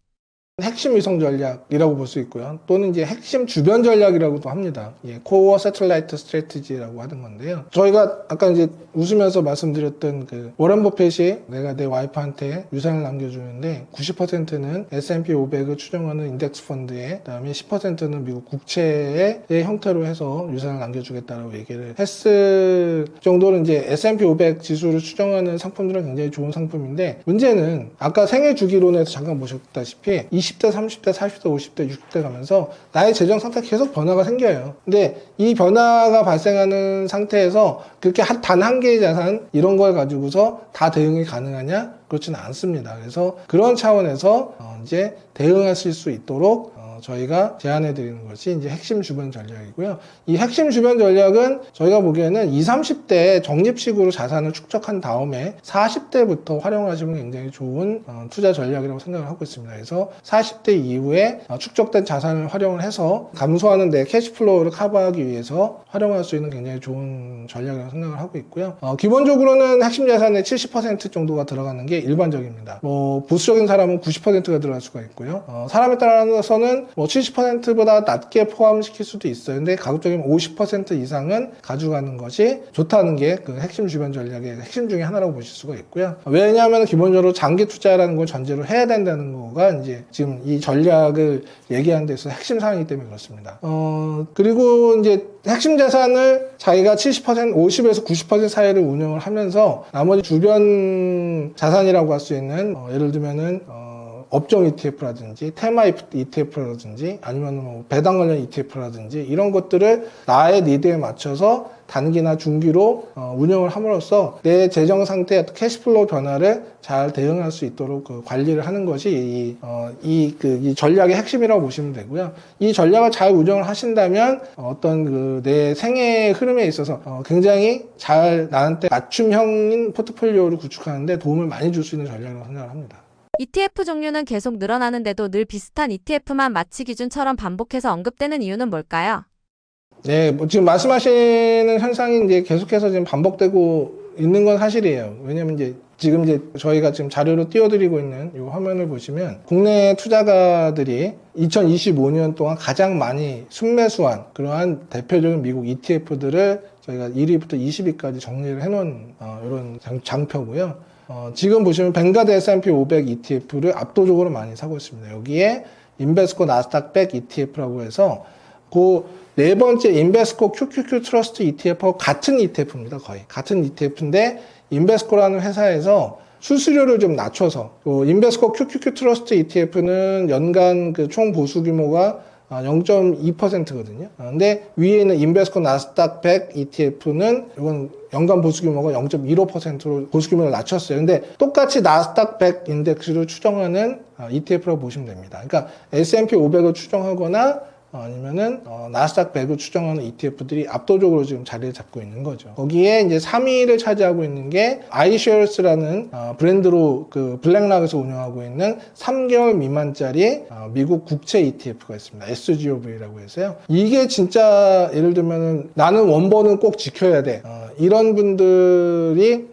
핵심 위성 전략이라고 볼 수 있고요. 또는 이제 핵심 주변 전략이라고도 합니다. 코어 세틀라이트 스트래티지라고 하는 건데요. 저희가 아까 이제 웃으면서 말씀드렸던 그 워런 버핏이 내가 내 와이프한테 유산을 남겨주는데 90%는 S&P 500을 추정하는 인덱스 펀드에 그다음에 10%는 미국 국채의 형태로 해서 유산을 남겨주겠다라고 얘기를 했을 정도로 이제 S&P 500 지수를 추정하는 상품들은 굉장히 좋은 상품인데 문제는 아까 생애 주기론에서 잠깐 보셨다시피 20대, 30대, 40대, 50대, 60대 가면서 나의 재정 상태가 계속 변화가 생겨요. 근데 이 변화가 발생하는 상태에서 그렇게 단 한 개의 자산 이런 걸 가지고서 다 대응이 가능하냐? 그렇지는 않습니다. 그래서 그런 차원에서 이제 대응하실 수 있도록 저희가 제안해 드리는 것이 이제 핵심 주변 전략이고요. 이 핵심 주변 전략은 저희가 보기에는 20, 30대 적립식으로 자산을 축적한 다음에 40대부터 활용하시면 굉장히 좋은 투자 전략이라고 생각을 하고 있습니다. 그래서 40대 이후에 축적된 자산을 활용을 해서 감소하는 내 캐시플로우를 커버하기 위해서 활용할 수 있는 굉장히 좋은 전략이라고 생각을 하고 있고요. 기본적으로는 핵심 자산의 70% 정도가 들어가는 게 일반적입니다. 뭐 보수적인 사람은 90%가 들어갈 수가 있고요. 사람에 따라서는 뭐 70%보다 낮게 포함시킬 수도 있어요. 근데 가급적이면 50% 이상은 가져가는 것이 좋다는 게 그 핵심 주변 전략의 핵심 중에 하나라고 보실 수가 있고요. 왜냐하면 기본적으로 장기 투자라는 걸 전제로 해야 된다는 거가 이제 지금 이 전략을 얘기하는 데서 핵심 사항이기 때문에 그렇습니다. 그리고 이제 핵심 자산을 자기가 70%, 50에서 90% 사이를 운영을 하면서 나머지 주변 자산이라고 할 수 있는 예를 들면은 업종 ETF라든지 테마 ETF라든지 아니면 뭐 배당 관련 ETF라든지 이런 것들을 나의 니드에 맞춰서 단기나 중기로 운영을 함으로써 내 재정 상태의 캐시플로우 변화를 잘 대응할 수 있도록 그 관리를 하는 것이 이 전략의 핵심이라고 보시면 되고요. 이 전략을 잘 운영을 하신다면 어떤 그 내 생애 흐름에 있어서 굉장히 잘 나한테 맞춤형인 포트폴리오를 구축하는데 도움을 많이 줄 수 있는 전략이라고 생각을 합니다. ETF 종류는 계속 늘어나는데도 늘 비슷한 ETF만 마치 기준처럼 반복해서 언급되는 이유는 뭘까요? 네, 뭐 지금 말씀하시는 현상이 이제 계속해서 지금 반복되고 있는 건 사실이에요. 왜냐면 지금 저희가 지금 자료로 띄워드리고 있는 이 화면을 보시면 국내 투자가들이 2025년 동안 가장 많이 순매수한 그러한 대표적인 미국 ETF들을 저희가 1위부터 20위까지 정리를 해놓은 이런 장표고요. 지금 보시면 뱅가드 S&P 500 ETF를 압도적으로 많이 사고 있습니다. 여기에 인베스코 나스닥 100 ETF라고 해서 그 네 번째 인베스코 QQQ 트러스트 ETF하고 같은 ETF입니다. 거의 같은 ETF인데 인베스코라는 회사에서 수수료를 좀 낮춰서 인베스코 QQQ 트러스트 ETF는 연간 그 총 보수 규모가 0.2%거든요. 근데 위에 있는 인베스코 나스닥 100 ETF는 이건 연간 보수 규모가 0.15%로 보수 규모를 낮췄어요. 근데 똑같이 나스닥 100 인덱스를 추정하는 ETF라고 보시면 됩니다. 그러니까 S&P 500을 추정하거나 아니면은 나스닥 100을 추정하는 ETF들이 압도적으로 지금 자리를 잡고 있는 거죠. 거기에 이제 3위를 차지하고 있는 게 iShares라는 브랜드로 그 블랙락에서 운영하고 있는 3개월 미만짜리 미국 국채 ETF가 있습니다. SGOV라고 해서요. 이게 진짜 예를 들면은 나는 원본은 꼭 지켜야 돼. 이런 분들이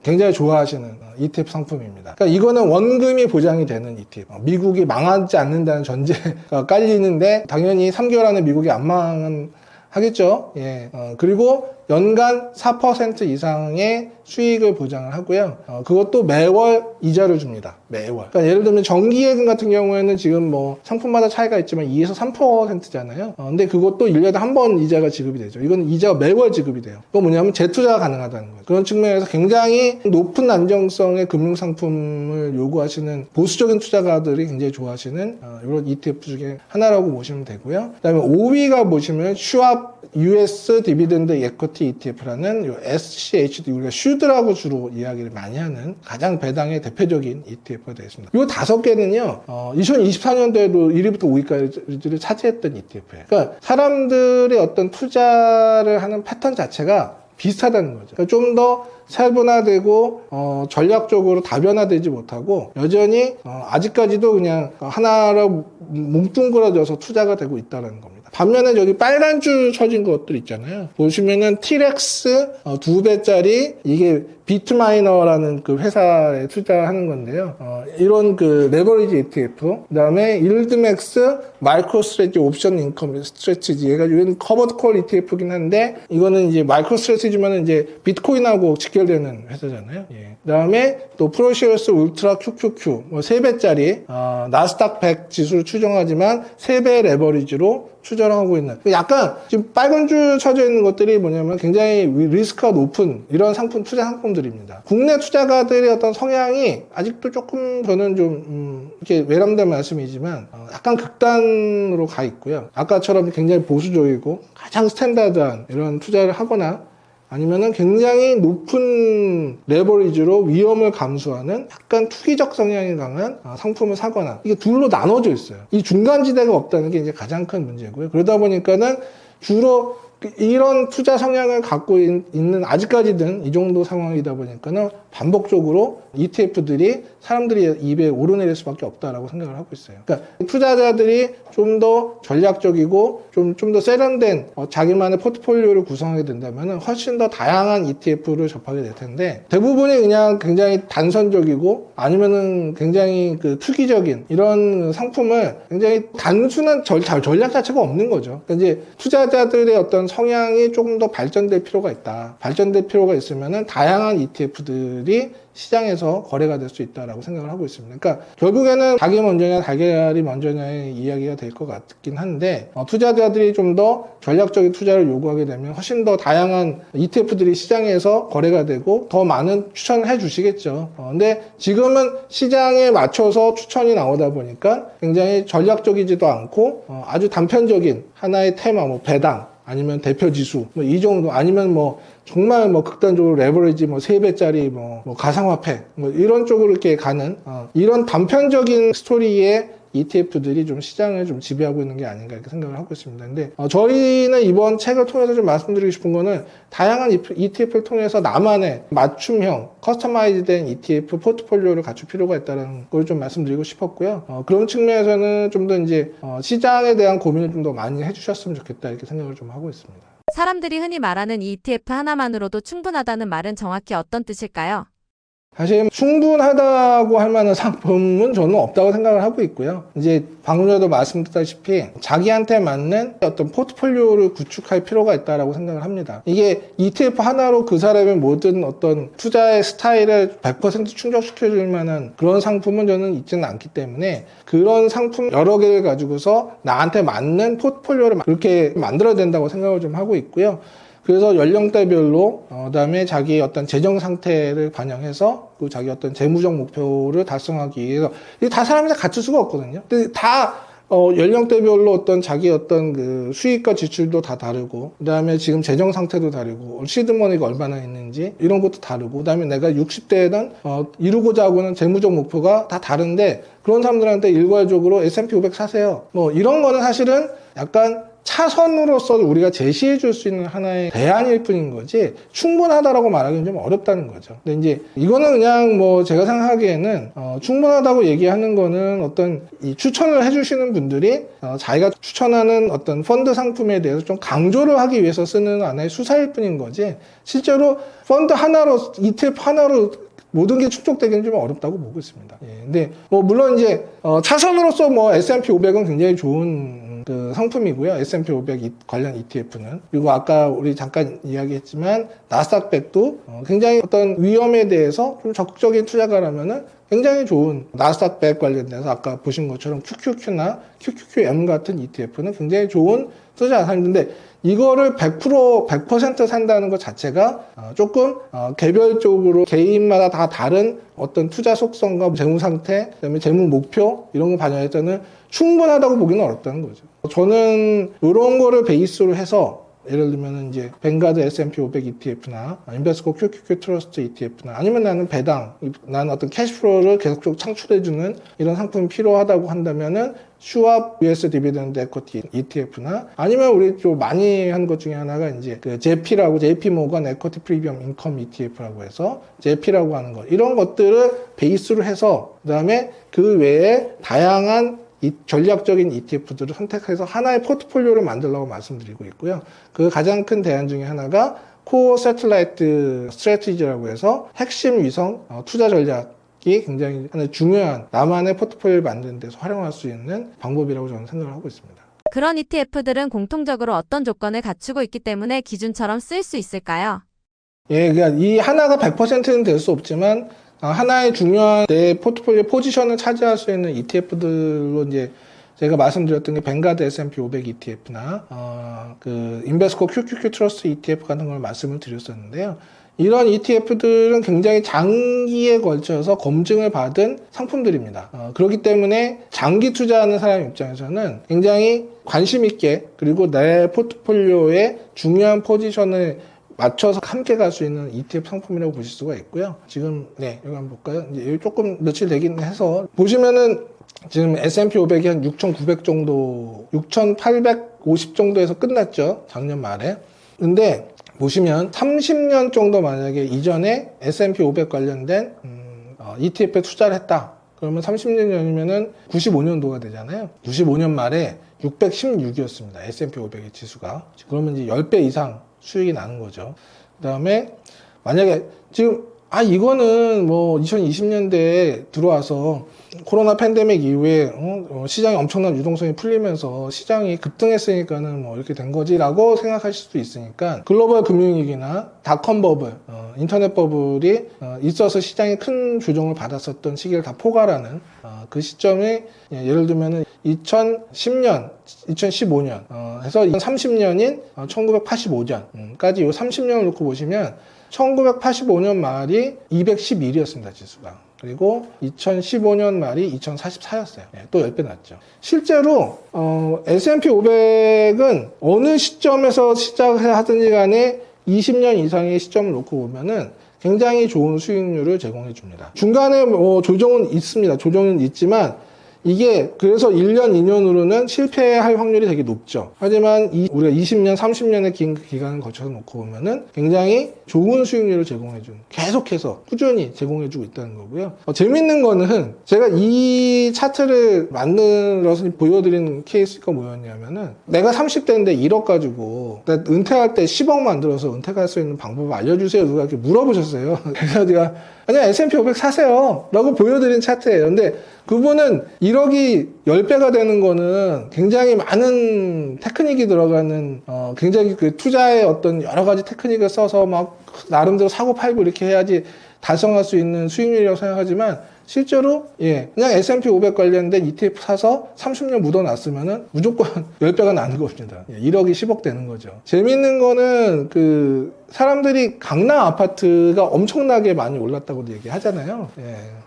굉장히 좋아하시는 ETF 상품입니다. 그러니까 이거는 원금이 보장이 되는 ETF. 미국이 망하지 않는다는 전제가 깔리는데 당연히 3개월 안에 미국이 안 망하겠죠. 예. 그리고 연간 4% 이상의 수익을 보장을 하고요. 그것도 매월 이자를 줍니다. 매월. 그러니까 예를 들면 정기예금 같은 경우에는 지금 뭐 상품마다 차이가 있지만 2에서 3%잖아요. 근데 그것도 1년에 한 번 이자가 지급이 되죠. 이건 이자가 매월 지급이 돼요. 그건 뭐냐면 재투자가 가능하다는 거예요. 그런 측면에서 굉장히 높은 안정성의 금융상품을 요구하시는 보수적인 투자가들이 굉장히 좋아하시는 이런 ETF 중에 하나라고 보시면 되고요. 그 다음에 5위가 보시면 슈왑 US 디비던드 에쿼티 ETF라는 요 SCHD, 우리가 슈드라고 주로 이야기를 많이 하는 가장 배당의 대표적인 ETF가 되겠습니다. 이 5개는요, 2024년도에도 1위부터 5위까지를 차지했던 ETF예요. 그러니까 사람들의 어떤 투자를 하는 패턴 자체가 비슷하다는 거죠. 그러니까 좀 더 세분화되고 전략적으로 다변화되지 못하고 여전히 아직까지도 그냥 하나로 뭉뚱그려져서 투자가 되고 있다는 겁니다. 반면에 여기 빨간 줄 쳐진 것들 있잖아요. 보시면은 티렉스 2배짜리 이게 비트마이너라는 그 회사에 투자하는 건데요. 이런 그 레버리지 ETF, 그 다음에 일드맥스 마이크로 스트레티지 옵션 인컴 스트레티지, 얘가 이건 커버드 콜 ETF긴 한데 이거는 이제 마이크로 스트레티지만 이제 비트코인하고 직결되는 회사잖아요. 예. 그 다음에 또 프로시어스 울트라 QQQ 뭐 3배짜리 나스닥 100 지수를 추정하지만 3배 레버리지로 추정하고 있는, 약간 지금 빨간 줄 쳐져 있는 것들이 뭐냐면 굉장히 리스크가 높은 이런 상품, 투자 상품들입니다. 국내 투자가들의 어떤 성향이 아직도 조금 저는 좀 이렇게 외람된 말씀이지만 약간 극단으로 가 있고요. 아까처럼 굉장히 보수적이고 가장 스탠다드한 이런 투자를 하거나 아니면은 굉장히 높은 레버리지로 위험을 감수하는 약간 투기적 성향이 강한 상품을 사거나, 이게 둘로 나눠져 있어요. 이 중간지대가 없다는 게 이제 가장 큰 문제고요. 그러다 보니까는 주로 이런 투자 성향을 갖고 있는, 아직까지는 이 정도 상황이다 보니까는 반복적으로 ETF들이 사람들이 입에 오르내릴 수밖에 없다라고 생각을 하고 있어요. 그러니까 투자자들이 좀 더 전략적이고 좀 더 세련된 자기만의 포트폴리오를 구성하게 된다면 훨씬 더 다양한 ETF를 접하게 될 텐데, 대부분이 그냥 굉장히 단선적이고 아니면은 굉장히 그 투기적인 이런 상품을 굉장히 단순한 전략 자체가 없는 거죠. 그러니까 이제 투자자들의 어떤 성향이 조금 더 발전될 필요가 있다. 발전될 필요가 있으면은 다양한 ETF들이 시장에서 거래가 될 수 있다라고 생각을 하고 있습니다. 그러니까 결국에는 닭이 먼저냐 달걀이 먼저냐의 이야기가 될 것 같긴 한데, 투자자들이 좀 더 전략적인 투자를 요구하게 되면 훨씬 더 다양한 ETF들이 시장에서 거래가 되고 더 많은 추천을 해 주시겠죠. 근데 지금은 시장에 맞춰서 추천이 나오다 보니까 굉장히 전략적이지도 않고 아주 단편적인 하나의 테마, 뭐 배당 아니면 대표 지수 뭐 이 정도, 아니면 뭐 정말 뭐 극단적으로 레버리지 뭐 3배짜리 뭐 가상화폐 뭐 이런 쪽으로 이렇게 가는 이런 단편적인 스토리의 ETF들이 좀 시장을 좀 지배하고 있는 게 아닌가 이렇게 생각을 하고 있습니다. 근데 저희는 이번 책을 통해서 좀 말씀드리고 싶은 거는 다양한 ETF를 통해서 나만의 맞춤형 커스터마이즈된 ETF 포트폴리오를 갖출 필요가 있다는 걸 좀 말씀드리고 싶었고요. 그런 측면에서는 좀 더 이제 시장에 대한 고민을 좀 더 많이 해주셨으면 좋겠다 이렇게 생각을 좀 하고 있습니다. 사람들이 흔히 말하는 ETF 하나만으로도 충분하다는 말은 정확히 어떤 뜻일까요? 사실 충분하다고 할 만한 상품은 저는 없다고 생각을 하고 있고요. 이제 방금 전에도 말씀드렸다시피 자기한테 맞는 어떤 포트폴리오를 구축할 필요가 있다고 생각을 합니다. 이게 ETF 하나로 그 사람의 모든 어떤 투자의 스타일을 100% 충족시켜줄 만한 그런 상품은 저는 있지는 않기 때문에 그런 상품 여러 개를 가지고서 나한테 맞는 포트폴리오를 그렇게 만들어야 된다고 생각을 좀 하고 있고요. 그래서 연령대별로 그다음에 자기의 어떤 재정 상태를 반영해서 또 자기 어떤 재무적 목표를 달성하기 위해서, 이게 다 사람이 다 갖출 수가 없거든요. 근데 다 연령대별로 어떤 자기 어떤 그 수익과 지출도 다 다르고, 그다음에 지금 재정 상태도 다르고, 시드머니가 얼마나 있는지 이런 것도 다르고, 그다음에 내가 60대에는 이루고자 하고는 재무적 목표가 다 다른데 그런 사람들한테 일괄적으로 S&P 500 사세요. 뭐 이런 거는 사실은 약간 차선으로서 우리가 제시해 줄 수 있는 하나의 대안일 뿐인 거지 충분하다라고 말하기는 좀 어렵다는 거죠. 근데 이제 이거는 그냥 뭐 제가 생각하기에는 충분하다고 얘기하는 거는 어떤 이 추천을 해주시는 분들이 자기가 추천하는 어떤 펀드 상품에 대해서 좀 강조를 하기 위해서 쓰는 하나의 수사일 뿐인 거지, 실제로 펀드 하나로, ETF 하나로 모든 게 충족되기는 좀 어렵다고 보고 있습니다. 예, 근데 뭐 물론 이제 차선으로서 뭐 S&P 500은 굉장히 좋은 그 상품이고요. S&P 500 관련 ETF는. 그리고 아까 우리 잠깐 이야기했지만 나스닥백도 굉장히 어떤 위험에 대해서 좀 적극적인 투자가라면은 굉장히 좋은 나스닥백 관련돼서 아까 보신 것처럼 QQQ나 QQQM 같은 ETF는 굉장히 좋은 투자 자산인데 이거를 100% 산다는 것 자체가 조금 개별적으로 개인마다 다 다른 어떤 투자 속성과 재무 상태, 그다음에 재무 목표 이런 거 반영할 때는 충분하다고 보기는 어렵다는 거죠. 저는 이런 거를 베이스로 해서 예를 들면 이제 뱅가드 S&P 500 ETF나 인베스코 QQQ 트러스트 ETF나 아니면 나는 배당, 나는 어떤 캐시플로우를 계속적으로 창출해주는 이런 상품이 필요하다고 한다면은 슈왑 US 디비던드 에쿼티 ETF나 아니면 우리 좀 많이 한 것 중에 하나가 이제 그 JP라고 JP 모건 에쿼티 프리미엄 인컴 ETF라고 해서 JP라고 하는 것 이런 것들을 베이스로 해서 그다음에 그 외에 다양한 이 전략적인 ETF들을 선택해서 하나의 포트폴리오를 만들려고 말씀드리고 있고요. 그 가장 큰 대안 중에 하나가 코어 세틀라이트 스트래티지라고 해서 핵심 위성 투자 전략이 굉장히 하나의 중요한 나만의 포트폴리오를 만드는 데서 활용할 수 있는 방법이라고 저는 생각을 하고 있습니다. 그런 ETF들은 공통적으로 어떤 조건을 갖추고 있기 때문에 기준처럼 쓸 수 있을까요? 예, 그러니까 이 하나가 100%는 될 수 없지만 하나의 중요한 내 포트폴리오 포지션을 차지할 수 있는 ETF들로 이제 제가 말씀드렸던 게 뱅가드 S&P 500 ETF나 그 인베스코 QQQ 트러스트 ETF 같은 걸 말씀을 드렸었는데요. 이런 ETF들은 굉장히 장기에 걸쳐서 검증을 받은 상품들입니다. 그렇기 때문에 장기 투자하는 사람 입장에서는 굉장히 관심 있게 그리고 내 포트폴리오의 중요한 포지션을 맞춰서 함께 갈 수 있는 ETF 상품이라고 보실 수가 있고요. 지금 여기 한번 볼까요? 이제 조금 며칠 되긴 해서 보시면은 지금 S&P 500이 한 6,900 정도, 6,850 정도에서 끝났죠. 작년 말에. 근데 보시면 30년 정도 만약에 이전에 S&P 500 관련된 ETF에 투자를 했다. 그러면 30년 전이면은 95년도가 되잖아요. 95년 말에 616이었습니다. S&P 500의 지수가. 그러면 이제 10배 이상 수익이 나는 거죠. 그 다음에 만약에 지금 이거는 뭐 2020년대에 들어와서 코로나 팬데믹 이후에 시장이 엄청난 유동성이 풀리면서 시장이 급등했으니까는 뭐 이렇게 된 거지라고 생각하실 수도 있으니까 글로벌 금융위기나 닷컴 버블, 인터넷 버블이 있어서 시장이 큰 조정을 받았었던 시기를 다 포괄하는 그 시점이 예를 들면은 2010년, 2015년 해서 30년인 1985년까지 이 30년을 놓고 보시면 1985년 말이 211이었습니다, 지수가. 그리고 2015년 말이 2044였어요. 또 10배 났죠. 실제로 S&P 500은 어느 시점에서 시작을 하든지 간에 20년 이상의 시점을 놓고 보면은 굉장히 좋은 수익률을 제공해 줍니다. 중간에 조정은 있습니다. 조정은 있지만 이게 그래서 1년, 2년으로는 실패할 확률이 되게 높죠. 하지만 우리가 20년, 30년의 긴 기간을 거쳐서 놓고 보면은 굉장히 좋은 수익률을 제공해준, 계속해서 꾸준히 제공해주고 있다는 거고요. 재밌는 거는 제가 이 차트를 만들어서 보여드린 케이스가 뭐였냐면은 내가 30대인데 1억 가지고 은퇴할 때 10억 만들어서 은퇴할 수 있는 방법을 알려주세요. 누가 이렇게 물어보셨어요. 그래서 제가 아니 S&P 500 사세요 라고 보여드린 차트예요. 근데 그분은 1억이 10배가 되는 거는 굉장히 많은 테크닉이 들어가는 굉장히 그 투자의 어떤 여러 가지 테크닉을 써서 막 나름대로 사고 팔고 이렇게 해야지 달성할 수 있는 수익률이라고 생각하지만 실제로 그냥 S&P 500 관련된 ETF 사서 30년 묻어놨으면은 무조건 10배가 나는 겁니다. 1억이 10억 되는 거죠. 재밌는 거는 그 사람들이 강남 아파트가 엄청나게 많이 올랐다고 얘기하잖아요.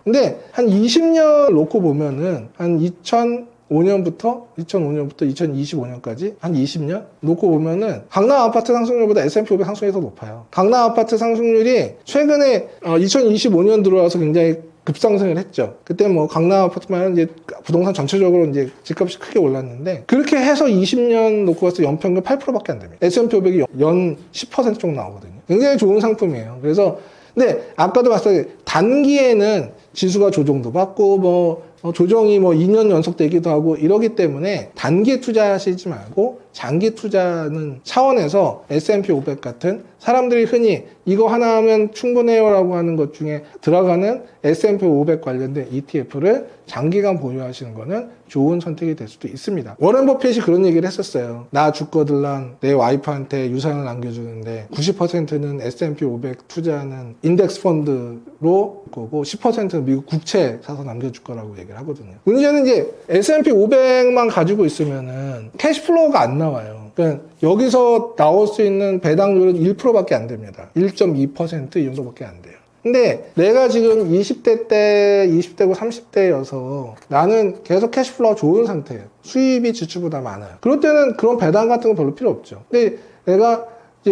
근데 한 20년 놓고 보면은 한 2005년부터 2025년까지 한 20년 놓고 보면은 강남 아파트 상승률보다 S&P 500 상승률이 더 높아요. 강남 아파트 상승률이 최근에 2025년 들어와서 굉장히 급상승을 했죠. 그때 뭐 강남 아파트만 이제 부동산 전체적으로 이제 집값이 크게 올랐는데 그렇게 해서 20년 놓고 봐서 연평균 8%밖에 안 됩니다. S&P 500이 연 10% 정도 나오거든요. 굉장히 좋은 상품이에요. 그래서 근데 아까도 봤을 때 단기에는 지수가 조정도 받고 뭐 조정이 뭐 2년 연속되기도 하고 이러기 때문에 단기 투자하시지 말고 장기 투자는 차원에서 S&P 500 같은 사람들이 흔히 이거 하나 하면 충분해요라고 하는 것 중에 들어가는 S&P 500 관련된 ETF를 장기간 보유하시는 거는 좋은 선택이 될 수도 있습니다. 워렌 버핏이 그런 얘기를 했었어요. 나 죽거들란 내 와이프한테 유산을 남겨주는데 90%는 S&P 500 투자하는 인덱스 펀드로 거고 10%는 미국 국채 사서 남겨줄 거라고 얘기를 하거든요. 문제는 이제 S&P 500만 가지고 있으면은 캐시플로우가 안 나와요. 그러니까 여기서 나올 수 있는 배당률은 1%밖에 안 됩니다. 1.2% 이 정도밖에 안 돼요. 근데 내가 지금 20대고 30대여서 나는 계속 캐시플로우가 좋은 상태예요. 수입이 지출보다 많아요. 그럴 때는 그런 배당 같은 거 별로 필요 없죠. 근데 내가 이제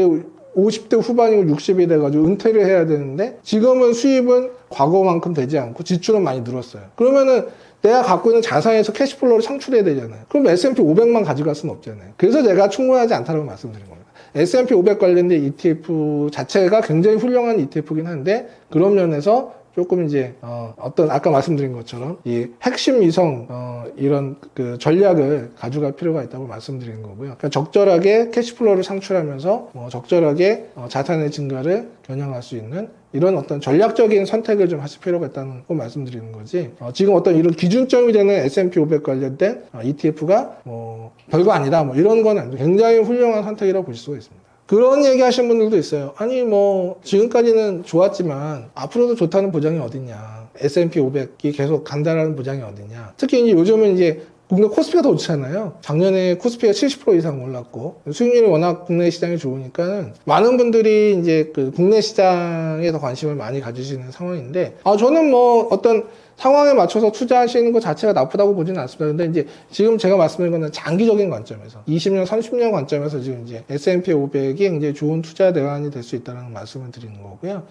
50대 후반이고 60이 돼가지고 은퇴를 해야 되는데 지금은 수입은 과거만큼 되지 않고 지출은 많이 늘었어요. 그러면은 내가 갖고 있는 자산에서 캐시플로우를 창출해야 되잖아요. 그럼 S&P 500만 가져갈 수는 없잖아요. 그래서 제가 충분하지 않다고 말씀드린 겁니다. S&P 500 관련된 ETF 자체가 굉장히 훌륭한 ETF긴 한데 그런 면에서 조금 이제 어떤 아까 말씀드린 것처럼 이 핵심 위성 이런 그 전략을 가져갈 필요가 있다고 말씀드린 거고요. 그러니까 적절하게 캐시플로우를 창출하면서 적절하게 자산의 증가를 겨냥할 수 있는 이런 어떤 전략적인 선택을 좀 하실 필요가 있다는 거 말씀드리는 거지. 지금 어떤 이런 기준점이 되는 S&P 500 관련된 ETF가 뭐 별거 아니다 뭐 이런 건 아니고 굉장히 훌륭한 선택이라고 볼 수가 있습니다. 그런 얘기 하시는 분들도 있어요. 아니 뭐 지금까지는 좋았지만 앞으로도 좋다는 보장이 어딨냐. S&P 500이 계속 간다라는 보장이 어딨냐. 특히 이제 요즘은 이제 국내 코스피가 더 좋잖아요. 작년에 코스피가 70% 이상 올랐고 수익률이 워낙 국내 시장이 좋으니까 많은 분들이 이제 그 국내 시장에 더 관심을 많이 가지시는 상황인데 저는 뭐 어떤 상황에 맞춰서 투자하시는 것 자체가 나쁘다고 보지는 않습니다. 근데 이제 지금 제가 말씀드린 거는 장기적인 관점에서 20년, 30년 관점에서 지금 이제 S&P 500이 굉장히 좋은 투자 대안이 될 수 있다는 말씀을 드리는 거고요.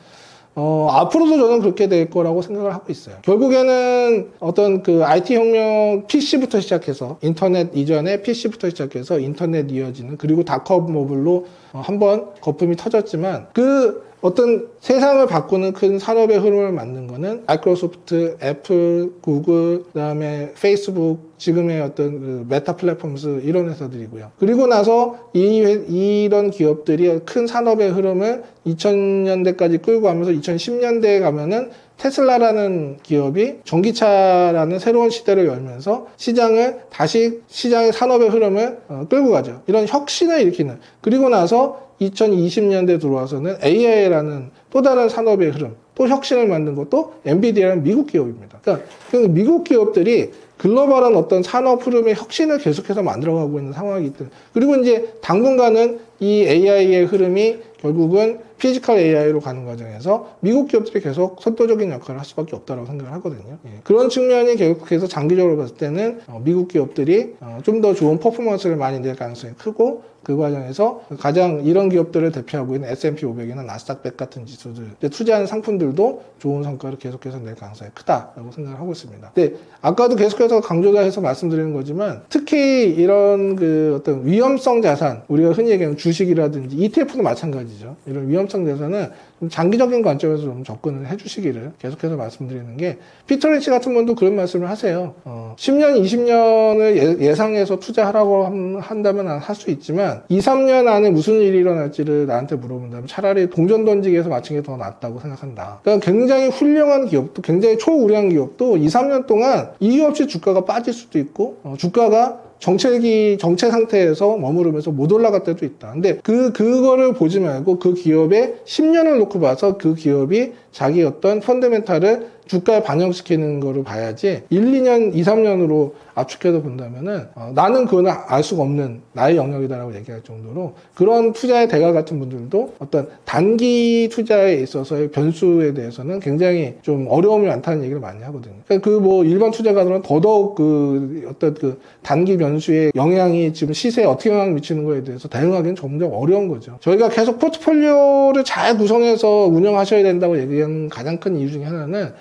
앞으로도 저는 그렇게 될 거라고 생각을 하고 있어요. 결국에는 어떤 그 IT 혁명 PC부터 시작해서 인터넷 이전에 PC부터 시작해서 인터넷 이어지는 그리고 닷컴 버블로 한번 거품이 터졌지만 그 어떤 세상을 바꾸는 큰 산업의 흐름을 만든 거는 마이크로소프트, 애플, 구글, 그다음에 페이스북, 지금의 어떤 그 메타 플랫폼스 이런 회사들이고요. 그리고 나서 이런 기업들이 큰 산업의 흐름을 2000년대까지 끌고 가면서 2010년대에 가면은 테슬라라는 기업이 전기차라는 새로운 시대를 열면서 시장을 다시 시장의 산업의 흐름을 끌고 가죠. 이런 혁신을 일으키는. 그리고 나서 2020년대 들어와서는 AI라는 또 다른 산업의 흐름, 또 혁신을 만든 것도 엔비디아라는 미국 기업입니다. 그러니까 미국 기업들이 글로벌한 어떤 산업 흐름의 혁신을 계속해서 만들어가고 있는 상황이기 때문에 그리고 이제 당분간은 이 AI의 흐름이 결국은 피지컬 AI로 가는 과정에서 미국 기업들이 계속 선도적인 역할을 할 수밖에 없다고 생각을 하거든요. 그런 측면이 계속해서 장기적으로 봤을 때는 미국 기업들이 좀 더 좋은 퍼포먼스를 많이 낼 가능성이 크고 그 과정에서 가장 이런 기업들을 대표하고 있는 S&P 500이나 나스닥 100 같은 지수들 투자하는 상품들도 좋은 성과를 계속해서 낼 가능성이 크다라고 생각을 하고 있습니다. 근데 아까도 계속해서 강조해서 말씀드리는 거지만 특히 이런 그 어떤 위험성 자산 우리가 흔히 얘기하는 주식이라든지 ETF도 마찬가지죠. 이런 위험성 자산은 좀 장기적인 관점에서 좀 접근을 해주시기를 계속해서 말씀드리는 게 피터 린치 같은 분도 그런 말씀을 하세요. 10년, 20년을 예상해서 투자하라고 한다면 할 수 있지만 2, 3년 안에 무슨 일이 일어날지를 나한테 물어본다면 차라리 동전 던지기에서 맞춘 게 더 낫다고 생각한다. 그러니까 굉장히 훌륭한 기업도 굉장히 초우량한 기업도 2, 3년 동안 이유 없이 주가가 빠질 수도 있고 주가가 정체 상태에서 머무르면서 못 올라갈 때도 있다. 근데 그거를 보지 말고 그 기업의 10년을 놓고 봐서 그 기업이 자기 어떤 펀더멘탈을 주가에 반영시키는 거를 봐야지 1, 2년, 2, 3년으로 압축해서 본다면은 나는 그거는 알 수가 없는 나의 영역이다라고 얘기할 정도로 그런 투자의 대가 같은 분들도 어떤 단기 투자에 있어서의 변수에 대해서는 굉장히 좀 어려움이 많다는 얘기를 많이 하거든요. 그러니까 그 뭐 일반 투자가들은 더더욱 그 어떤 그 단기 변수의 영향이 지금 시세에 어떻게 영향을 미치는 거에 대해서 대응하기는 점점 어려운 거죠. 저희가 계속 포트폴리오를 잘 구성해서 운영하셔야 된다고 얘기하는 가장 큰 이유 중에 하나는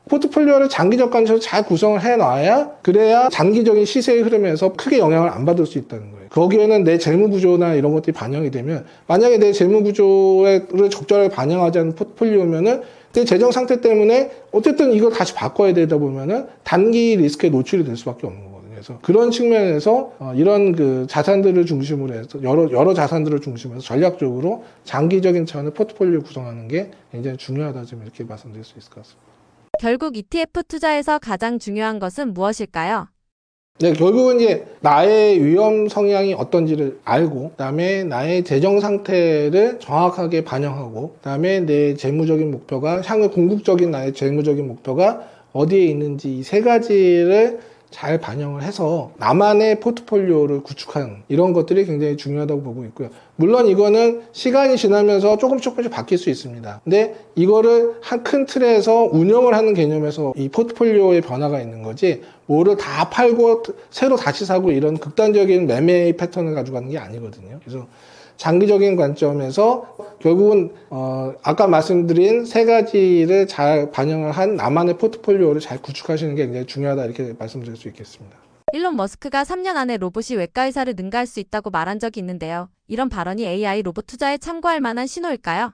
포트폴리오를 장기적 관점에서 잘 구성을 해놔야 그래야 장기적인 시세의 흐름에서 크게 영향을 안 받을 수 있다는 거예요. 거기에는 내 재무구조나 이런 것들이 반영이 되면 만약에 내 재무구조를 적절하게 반영하지 않은 포트폴리오면은 근데 재정 상태 때문에 어쨌든 이걸 다시 바꿔야 되다 보면은 단기 리스크에 노출이 될 수밖에 없는 거거든요. 그래서 그런 측면에서 이런 그 자산들을 중심으로 해서 여러 자산들을 중심으로 해서 전략적으로 장기적인 차원의 포트폴리오 구성하는 게 굉장히 중요하다, 좀 이렇게 말씀드릴 수 있을 것 같습니다. 결국 ETF 투자에서 가장 중요한 것은 무엇일까요? 네, 결국은 이제 나의 위험 성향이 어떤지를 알고, 그다음에 나의 재정 상태를 정확하게 반영하고, 그다음에 내 재무적인 목표가, 향후 궁극적인 나의 재무적인 목표가 어디에 있는지 이 세 가지를 잘 반영을 해서 나만의 포트폴리오를 구축하는 이런 것들이 굉장히 중요하다고 보고 있고요. 물론 이거는 시간이 지나면서 조금씩 바뀔 수 있습니다. 근데 이거를 한 큰 틀에서 운영을 하는 개념에서 이 포트폴리오의 변화가 있는 거지, 뭐를 다 팔고 새로 다시 사고 이런 극단적인 매매 패턴을 가져가는 게 아니거든요. 그래서 장기적인 관점에서 결국은 아까 말씀드린 세 가지를 잘 반영을 한 나만의 포트폴리오를 잘 구축하시는 게 굉장히 중요하다, 이렇게 말씀드릴 수 있겠습니다. 일론 머스크가 3년 안에 로봇이 외과 의사를 능가할 수 있다고 말한 적이 있는데요. 이런 발언이 AI 로봇 투자에 참고할 만한 신호일까요?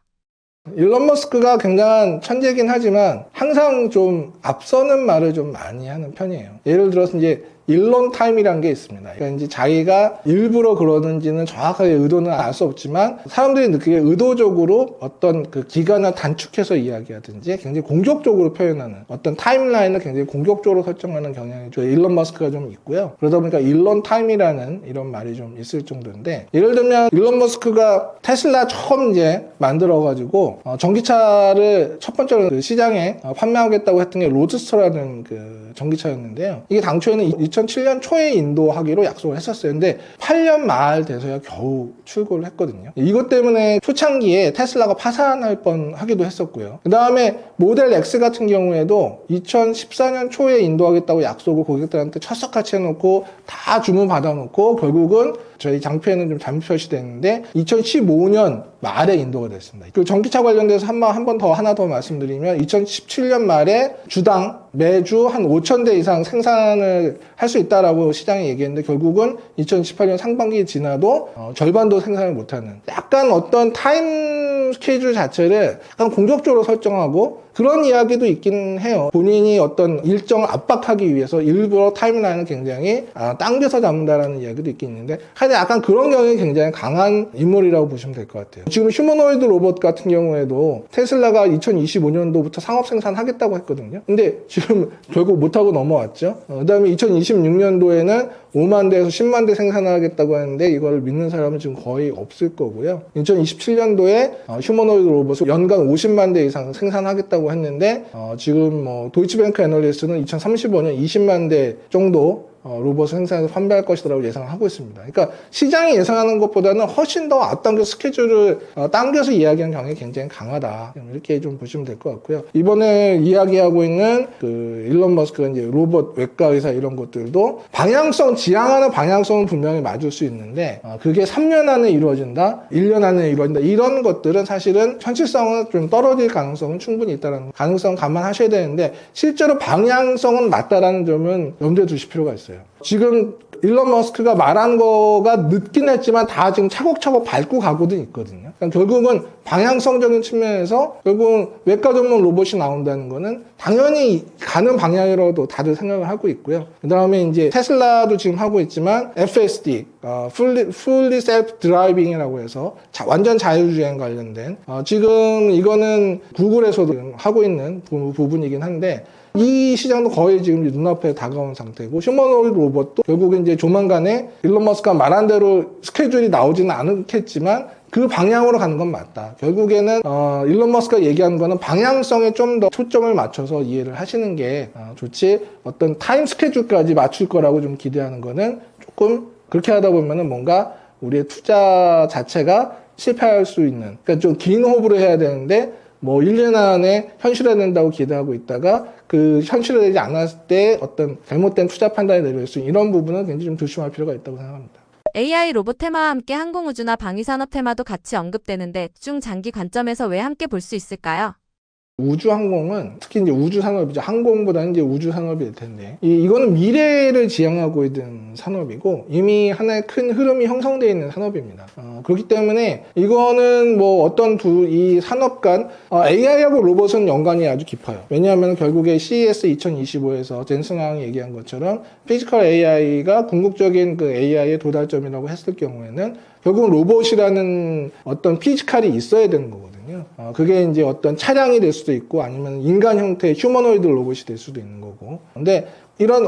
일론 머스크가 굉장한 천재긴 하지만 항상 좀 앞서는 말을 좀 많이 하는 편이에요. 예를 들어서 이제 일론 타임이라는 게 있습니다. 그러니까 이제 자기가 일부러 그러는지는 정확하게 의도는 알 수 없지만 사람들이 느끼기에 의도적으로 어떤 그 기간을 단축해서 이야기하든지 굉장히 공격적으로 표현하는 어떤 타임라인을 굉장히 공격적으로 설정하는 경향이 좀 일론 머스크가 좀 있고요. 그러다 보니까 일론 타임이라는 이런 말이 좀 있을 정도인데, 예를 들면 일론 머스크가 테슬라 처음 이제 만들어가지고 전기차를 첫 번째로 그 시장에 판매하겠다고 했던 게 로드스터라는 그 전기차였는데요. 이게 당초에는 2007년 초에 인도하기로 약속을 했었어요. 근데 8년 말 돼서야 겨우 출고를 했거든요. 이것 때문에 초창기에 테슬라가 파산할 뻔하기도 했었고요. 그 다음에 모델 X 같은 경우에도 2014년 초에 인도하겠다고 약속을 고객들한테 철석같이 해놓고 다 주문 받아놓고 결국은 저희 장표에는 좀 잘못 표시됐는데 2015년 말에 인도가 됐습니다. 그 전기차 관련돼서 한 번 더 하나 더 말씀드리면 2017년 말에 주당 매주 한 5,000대 이상 생산을 할 수 있다라고 시장이 얘기했는데 결국은 2018년 상반기 지나도 절반도 생산을 못하는, 약간 어떤 타임 스케줄 자체를 약간 공격적으로 설정하고 그런 이야기도 있긴 해요. 본인이 어떤 일정을 압박하기 위해서 일부러 타임라인을 굉장히 당겨서 잡는다라는 이야기도 있긴 있는데, 하여튼 약간 그런 경향이 굉장히 강한 인물이라고 보시면 될 것 같아요. 지금 휴머노이드 로봇 같은 경우에도 테슬라가 2025년도부터 상업 생산하겠다고 했거든요. 근데 지금 결국 못하고 넘어왔죠. 그 다음에 2026년도에는 5만 대에서 10만 대 생산하겠다고 하는데 이걸 믿는 사람은 지금 거의 없을 거고요. 2027년도에 휴머노이드 로봇을 연간 50만 대 이상 생산하겠다고 했는데 지금 뭐 도이치뱅크 애널리스트는 2035년 20만 대 정도 로봇 생산해서 판매할 것이라고 예상을 하고 있습니다. 그러니까 시장이 예상하는 것보다는 훨씬 더 앞당겨 스케줄을 당겨서 이야기하는 경향이 굉장히 강하다, 이렇게 좀 보시면 될 것 같고요. 이번에 이야기하고 있는 그 일론 머스크가 이제 로봇 외과 의사 이런 것들도 지향하는 방향성은 분명히 맞을 수 있는데 그게 3년 안에 이루어진다, 1년 안에 이루어진다, 이런 것들은 사실은 현실성은 좀 떨어질 가능성은 충분히 있다는 가능성 감안하셔야 되는데, 실제로 방향성은 맞다라는 점은 염두에 두실 필요가 있어요. 지금 일론 머스크가 말한 거가 늦긴 했지만 다 지금 차곡차곡 밟고 가고도 있거든요. 그러니까 결국은 방향성적인 측면에서 결국은 외과 전문 로봇이 나온다는 거는 당연히 가는 방향이라도 다들 생각을 하고 있고요. 그 다음에 이제 테슬라도 지금 하고 있지만 FSD, Fully Self-Driving이라고 해서 완전 자율주행 관련된 지금 이거는 구글에서도 하고 있는 부분이긴 한데, 이 시장도 거의 지금 눈앞에 다가온 상태고, 휴머노이드 로봇도 결국은 이제 조만간에 일론 머스크가 말한 대로 스케줄이 나오지는 않겠지만 그 방향으로 가는 건 맞다. 결국에는 일론 머스크가 얘기하는 거는 방향성에 좀 더 초점을 맞춰서 이해를 하시는 게 좋지, 어떤 타임 스케줄까지 맞출 거라고 좀 기대하는 거는 조금, 그렇게 하다 보면은 뭔가 우리의 투자 자체가 실패할 수 있는, 그러니까 좀 긴 호흡으로 해야 되는데 뭐 1년 안에 현실화된다고 기대하고 있다가 그 현실화되지 않았을 때 어떤 잘못된 투자 판단이 내릴 수 있는 이런 부분은 굉장히 좀 조심할 필요가 있다고 생각합니다. AI 로봇 테마와 함께 항공우주나 방위산업 테마도 같이 언급되는데 중장기 관점에서 왜 함께 볼 수 있을까요? 우주항공은 특히 이제 우주산업이죠. 항공보다는 이제 우주산업일 텐데 이거는 미래를 지향하고 있는 산업이고 이미 하나의 큰 흐름이 형성되어 있는 산업입니다. 그렇기 때문에 이거는 뭐 어떤 이 산업 간 AI하고 로봇은 연관이 아주 깊어요. 왜냐하면 결국에 CES 2025에서 젠슨왕이 얘기한 것처럼 피지컬 AI가 궁극적인 그 AI의 도달점이라고 했을 경우에는 결국은 로봇이라는 어떤 피지컬이 있어야 되는 거거든요. 그게 이제 어떤 차량이 될 수도 있고 아니면 인간 형태의 휴머노이드 로봇이 될 수도 있는 거고. 근데 이런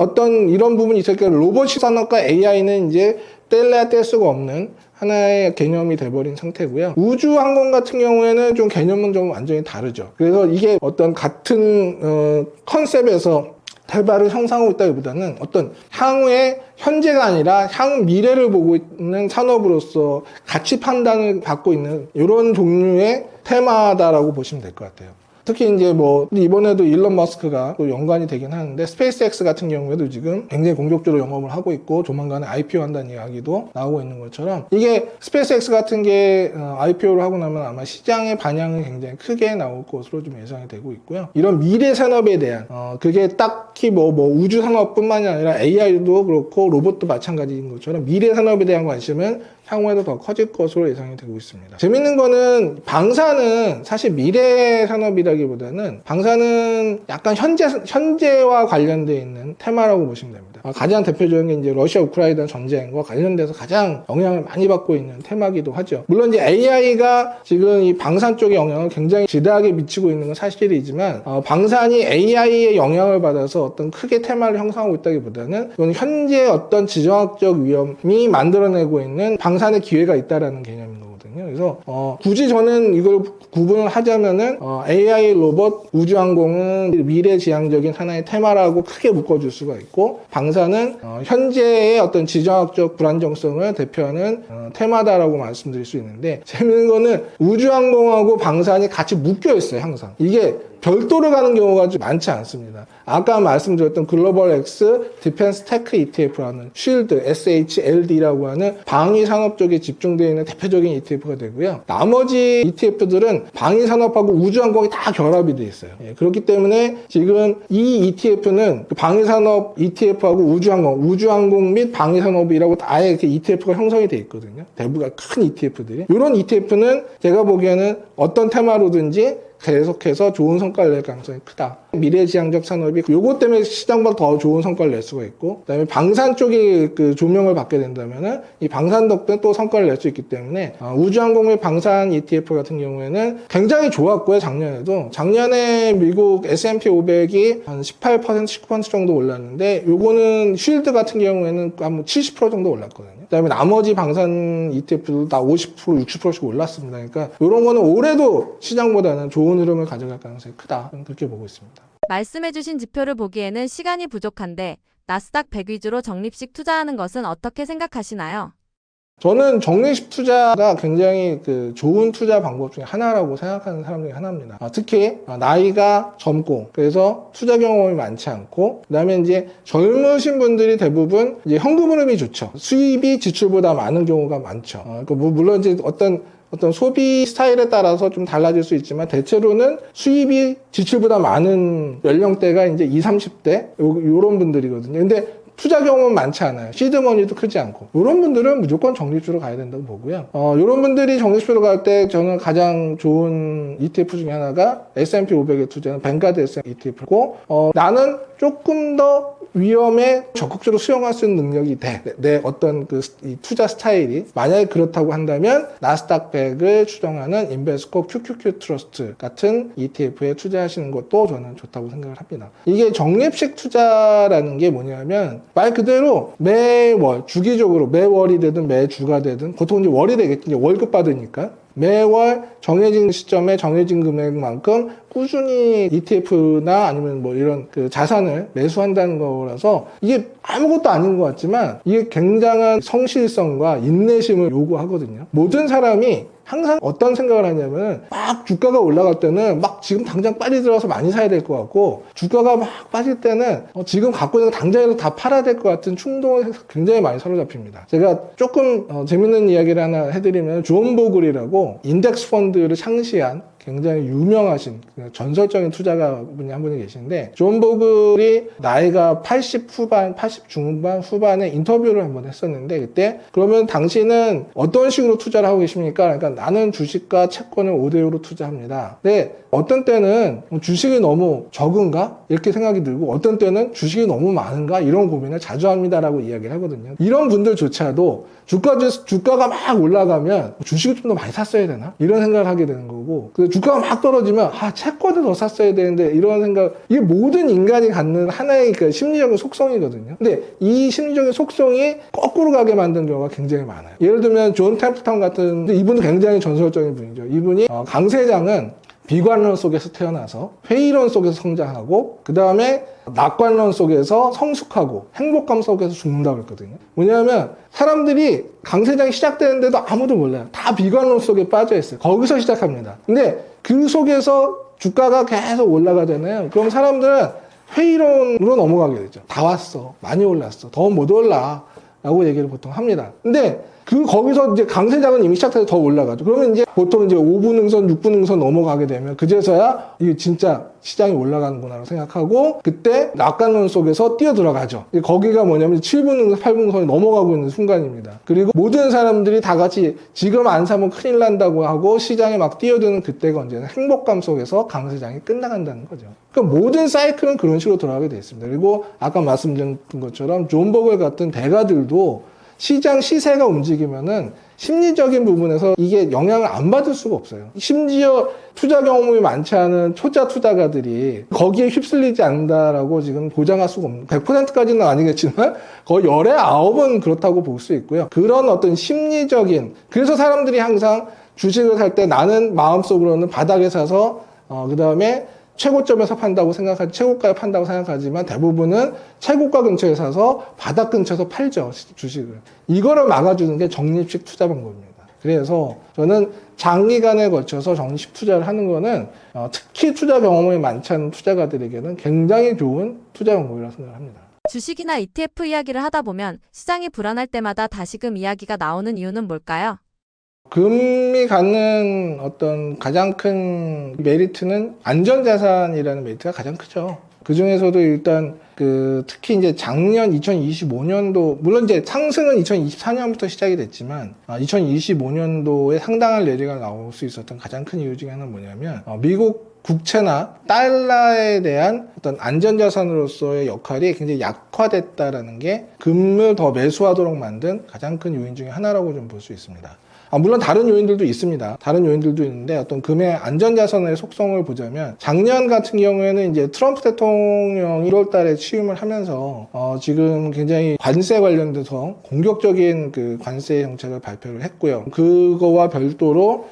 부분이 있으니까 로봇 산업과 AI는 이제 뗄래야 뗄 수가 없는 하나의 개념이 돼버린 상태고요. 우주항공 같은 경우에는 좀 개념은 좀 완전히 다르죠. 그래서 이게 어떤 같은 컨셉에서 대발을 형성하고 있다기보다는 어떤 향후의 현재가 아니라 향후 미래를 보고 있는 산업으로서 가치 판단을 받고 있는 이런 종류의 테마다라고 보시면 될 것 같아요. 특히 이제 뭐 이번에도 일론 머스크가 또 연관이 되긴 하는데 스페이스X 같은 경우에도 지금 굉장히 공격적으로 영업을 하고 있고 조만간에 IPO 한다는 이야기도 나오고 있는 것처럼 이게 스페이스X 같은 게 IPO를 하고 나면 아마 시장의 반향은 굉장히 크게 나올 것으로 좀 예상이 되고 있고요. 이런 미래 산업에 대한 그게 딱히 뭐 우주 산업뿐만이 아니라 AI도 그렇고 로봇도 마찬가지인 것처럼 미래 산업에 대한 관심은 향후에도 더 커질 것으로 예상이 되고 있습니다. 재밌는 거는 방사는 사실 미래 산업이라기보다는 방사는 약간 현재와 관련되어 있는 테마라고 보시면 됩니다. 가장 대표적인 게 이제 러시아 우크라이나 전쟁과 관련돼서 가장 영향을 많이 받고 있는 테마기도 하죠. 물론 이제 AI가 지금 이 방산 쪽에 영향을 굉장히 지대하게 미치고 있는 건 사실이지만 방산이 AI의 영향을 받아서 어떤 크게 테마를 형성하고 있다기보다는 이건 현재 어떤 지정학적 위험이 만들어내고 있는 방산의 기회가 있다라는 개념인 거거든요. 그래서 굳이 저는 이걸 구분을 하자면은 AI, 로봇, 우주항공은 미래지향적인 하나의 테마라고 크게 묶어줄 수가 있고 방사는 현재의 어떤 지정학적 불안정성을 대표하는 테마다라고 말씀드릴 수 있는데 재밌는 거는 우주항공하고 방산이 같이 묶여 있어요. 항상 이게 별도로 가는 경우가 좀 많지 않습니다. 아까 말씀드렸던 글로벌 X 디펜스 테크 ETF라는 쉴드 SHLD라고 하는 방위 산업 쪽에 집중되어 있는 대표적인 ETF가 되고요. 나머지 ETF들은 방위 산업하고 우주항공이 다 결합이 되어 있어요. 그렇기 때문에 지금 이 ETF는 방위 산업 ETF하고 우주항공 및 방위 산업이라고 아예 이렇게 ETF가 형성이 되어 있거든요. 대부분 큰 ETF들이. 이런 ETF는 제가 보기에는 어떤 테마로든지 계속해서 좋은 성과를 낼 가능성이 크다. 미래지향적 산업이 요것 때문에 시장보다 더 좋은 성과를 낼 수가 있고 그다음에 방산 쪽이 그 조명을 받게 된다면은 이 방산 덕분에 또 성과를 낼 수 있기 때문에 우주항공의 방산 ETF 같은 경우에는 굉장히 좋았고요. 작년에 미국 S&P 500이 한 18% 19% 정도 올랐는데 요거는 쉴드 같은 경우에는 한 70% 정도 올랐거든요. 그다음에 나머지 방산 ETF도 다 50% 60%씩 올랐습니다. 그러니까 이런 거는 올해도 시장보다는 좋은 흐름을 가져갈 가능성이 크다. 그렇게 보고 있습니다. 말씀해주신 지표를 보기에는 시간이 부족한데 나스닥 100 위주로 적립식 투자하는 것은 어떻게 생각하시나요? 저는 적립식 투자가 굉장히 좋은 투자 방법 중에 하나라고 생각하는 사람 중에 하나입니다. 특히 나이가 젊고 그래서 투자 경험이 많지 않고 그다음에 이제 젊으신 분들이 대부분 이제 현금 흐름이 좋죠. 수입이 지출보다 많은 경우가 많죠. 물론 이제 어떤 소비 스타일에 따라서 좀 달라질 수 있지만 대체로는 수입이 지출보다 많은 연령대가 이제 20, 30대 요런 분들이거든요. 근데 투자 경험은 많지 않아요. 시드머니도 크지 않고. 이런 분들은 무조건 적립주로 가야 된다고 보고요. 이런 분들이 적립주로 갈 때 저는 가장 좋은 ETF 중에 하나가 S&P 500에 투자하는 뱅가드 S&P ETF고 나는 조금 더 위험에 적극적으로 수용할 수 있는 능력이 돼. 내 어떤 이 투자 스타일이. 만약에 그렇다고 한다면 나스닥 100을 추정하는 인베스코 QQQ 트러스트 같은 ETF에 투자하시는 것도 저는 좋다고 생각을 합니다. 이게 적립식 투자라는 게 뭐냐면 말 그대로 매월, 주기적으로 매월이 되든 매주가 되든 보통 이제 월이 되겠죠. 월급 받으니까. 매월 정해진 시점에 정해진 금액만큼 꾸준히 ETF나 아니면 뭐 이런 자산을 매수한다는 거라서 이게 아무것도 아닌 것 같지만 이게 굉장한 성실성과 인내심을 요구하거든요. 모든 사람이 항상 어떤 생각을 하냐면 막 주가가 올라갈 때는 막 지금 당장 빨리 들어가서 많이 사야 될 것 같고 주가가 막 빠질 때는 지금 갖고 있는 거 당장이라도 다 팔아야 될 것 같은 충동에 굉장히 많이 사로잡힙니다. 제가 조금 재밌는 이야기를 하나 해드리면 존 보글이라고 인덱스 펀드를 창시한 굉장히 유명하신 전설적인 투자가분이 한 분이 계신데 존 보글이 나이가 80 후반, 80 중반 후반에 인터뷰를 한번 했었는데 그때 그러면 당신은 어떤 식으로 투자를 하고 계십니까? 그러니까 나는 주식과 채권을 5대5로 투자합니다. 근데 어떤 때는 주식이 너무 적은가? 이렇게 생각이 들고 어떤 때는 주식이 너무 많은가? 이런 고민을 자주 합니다라고 이야기를 하거든요. 이런 분들조차도 주가가 막 올라가면 주식을 좀 더 많이 샀어야 되나? 이런 생각을 하게 되는 거고 주가가 막 떨어지면 채권을 더 샀어야 되는데 이런 생각 이게 모든 인간이 갖는 하나의 그 심리적인 속성이거든요. 근데 이 심리적인 속성이 거꾸로 가게 만든 경우가 굉장히 많아요. 예를 들면 존 템플턴 같은 이분도 굉장히 전설적인 분이죠. 이분이 강 세장은 비관론 속에서 태어나서 회의론 속에서 성장하고 그 다음에 낙관론 속에서 성숙하고 행복감 속에서 죽는다고 그랬거든요. 뭐냐면 사람들이 강세장이 시작되는데도 아무도 몰라요. 다 비관론 속에 빠져 있어요. 거기서 시작합니다. 근데 그 속에서 주가가 계속 올라가잖아요. 그럼 사람들은 회의론으로 넘어가게 되죠. 다 왔어. 많이 올랐어. 더 못 올라. 라고 얘기를 보통 합니다. 근데 거기서 이제 강세장은 이미 시작해서 더 올라가죠. 그러면 이제 보통 이제 5분 응선, 6분 응선 넘어가게 되면 그제서야 이게 진짜 시장이 올라가는구나 생각하고 그때 낙관론 속에서 뛰어 들어가죠. 거기가 뭐냐면 7분 응선, 8분 응선이 넘어가고 있는 순간입니다. 그리고 모든 사람들이 다 같이 지금 안 사면 큰일 난다고 하고 시장에 막 뛰어드는 그때가 언제나 행복감 속에서 강세장이 끝나간다는 거죠. 그러니까 모든 사이클은 그런 식으로 돌아가게 되어 있습니다. 그리고 아까 말씀드린 것처럼 존 버글 같은 대가들도 시장 시세가 움직이면은 심리적인 부분에서 이게 영향을 안 받을 수가 없어요. 심지어 투자 경험이 많지 않은 초짜 투자가들이 거기에 휩쓸리지 않는다라고 지금 보장할 수가 없는 100%까지는 아니겠지만 거의 열의 9은 그렇다고 볼 수 있고요. 그런 어떤 심리적인 그래서 사람들이 항상 주식을 살 때 나는 마음속으로는 바닥에 사서 그 다음에 최고점에서 판다고 생각하지 최고가에 판다고 생각하지만 대부분은 최고가 근처에 사서 바닥 근처에서 팔죠. 주식을. 이거를 막아주는 게 적립식 투자 방법입니다. 그래서 저는 장기간에 거쳐서 적립식 투자를 하는 거는 특히 투자 경험이 많지 않은 투자가들에게는 굉장히 좋은 투자 방법이라고 생각합니다. 주식이나 ETF 이야기를 하다 보면 시장이 불안할 때마다 다시금 이야기가 나오는 이유는 뭘까요? 금이 갖는 어떤 가장 큰 메리트는 안전자산이라는 메리트가 가장 크죠. 그 중에서도 일단 특히 이제 작년 2025년도, 물론 이제 상승은 2024년부터 시작이 됐지만, 2025년도에 상당한 랠리가 나올 수 있었던 가장 큰 이유 중에 하나는 뭐냐면, 미국 국채나 달러에 대한 어떤 안전자산으로서의 역할이 굉장히 약화됐다라는 게 금을 더 매수하도록 만든 가장 큰 요인 중에 하나라고 좀 볼 수 있습니다. 물론 다른 요인들도 있습니다. 다른 요인들도 있는데 어떤 금의 안전자산의 속성을 보자면 작년 같은 경우에는 이제 트럼프 대통령이 1월 달에 취임을 하면서 지금 굉장히 관세 관련돼서 공격적인 그 관세 정책을 발표를 했고요. 그거와 별도로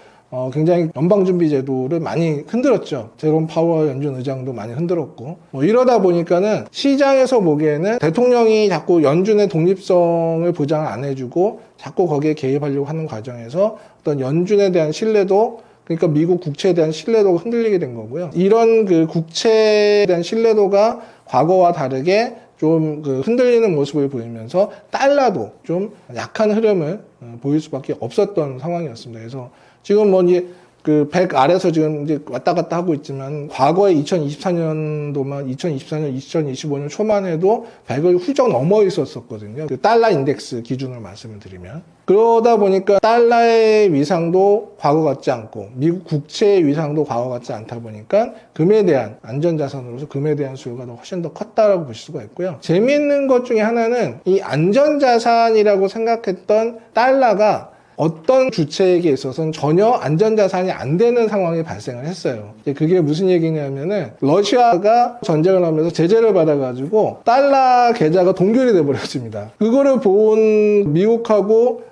굉장히 연방준비제도를 많이 흔들었죠. 제롬 파월 연준 의장도 많이 흔들었고 이러다 보니까는 시장에서 보기에는 대통령이 자꾸 연준의 독립성을 보장을 안 해주고 자꾸 거기에 개입하려고 하는 과정에서 어떤 연준에 대한 신뢰도 그러니까 미국 국채에 대한 신뢰도가 흔들리게 된 거고요. 이런 그 국채에 대한 신뢰도가 과거와 다르게 좀 흔들리는 모습을 보이면서 달러도 좀 약한 흐름을 보일 수밖에 없었던 상황이었습니다. 그래서 지금 이제 100 아래서 지금 이제 왔다 갔다 하고 있지만 과거에 2024년도만 2024년, 2025년 초만 해도 100을 훌쩍 넘어 있었거든요. 달러 인덱스 기준으로 말씀을 드리면. 그러다 보니까 달러의 위상도 과거 같지 않고 미국 국채의 위상도 과거 같지 않다 보니까 금에 대한 안전자산으로서 금에 대한 수요가 훨씬 더 컸다라고 보실 수가 있고요. 재미있는 것 중에 하나는 이 안전자산이라고 생각했던 달러가 어떤 주체에게 있어서는 전혀 안전자산이 안 되는 상황이 발생을 했어요. 그게 무슨 얘기냐면은 러시아가 전쟁을 하면서 제재를 받아가지고 달러 계좌가 동결이 돼버렸습니다. 그거를 본 미국하고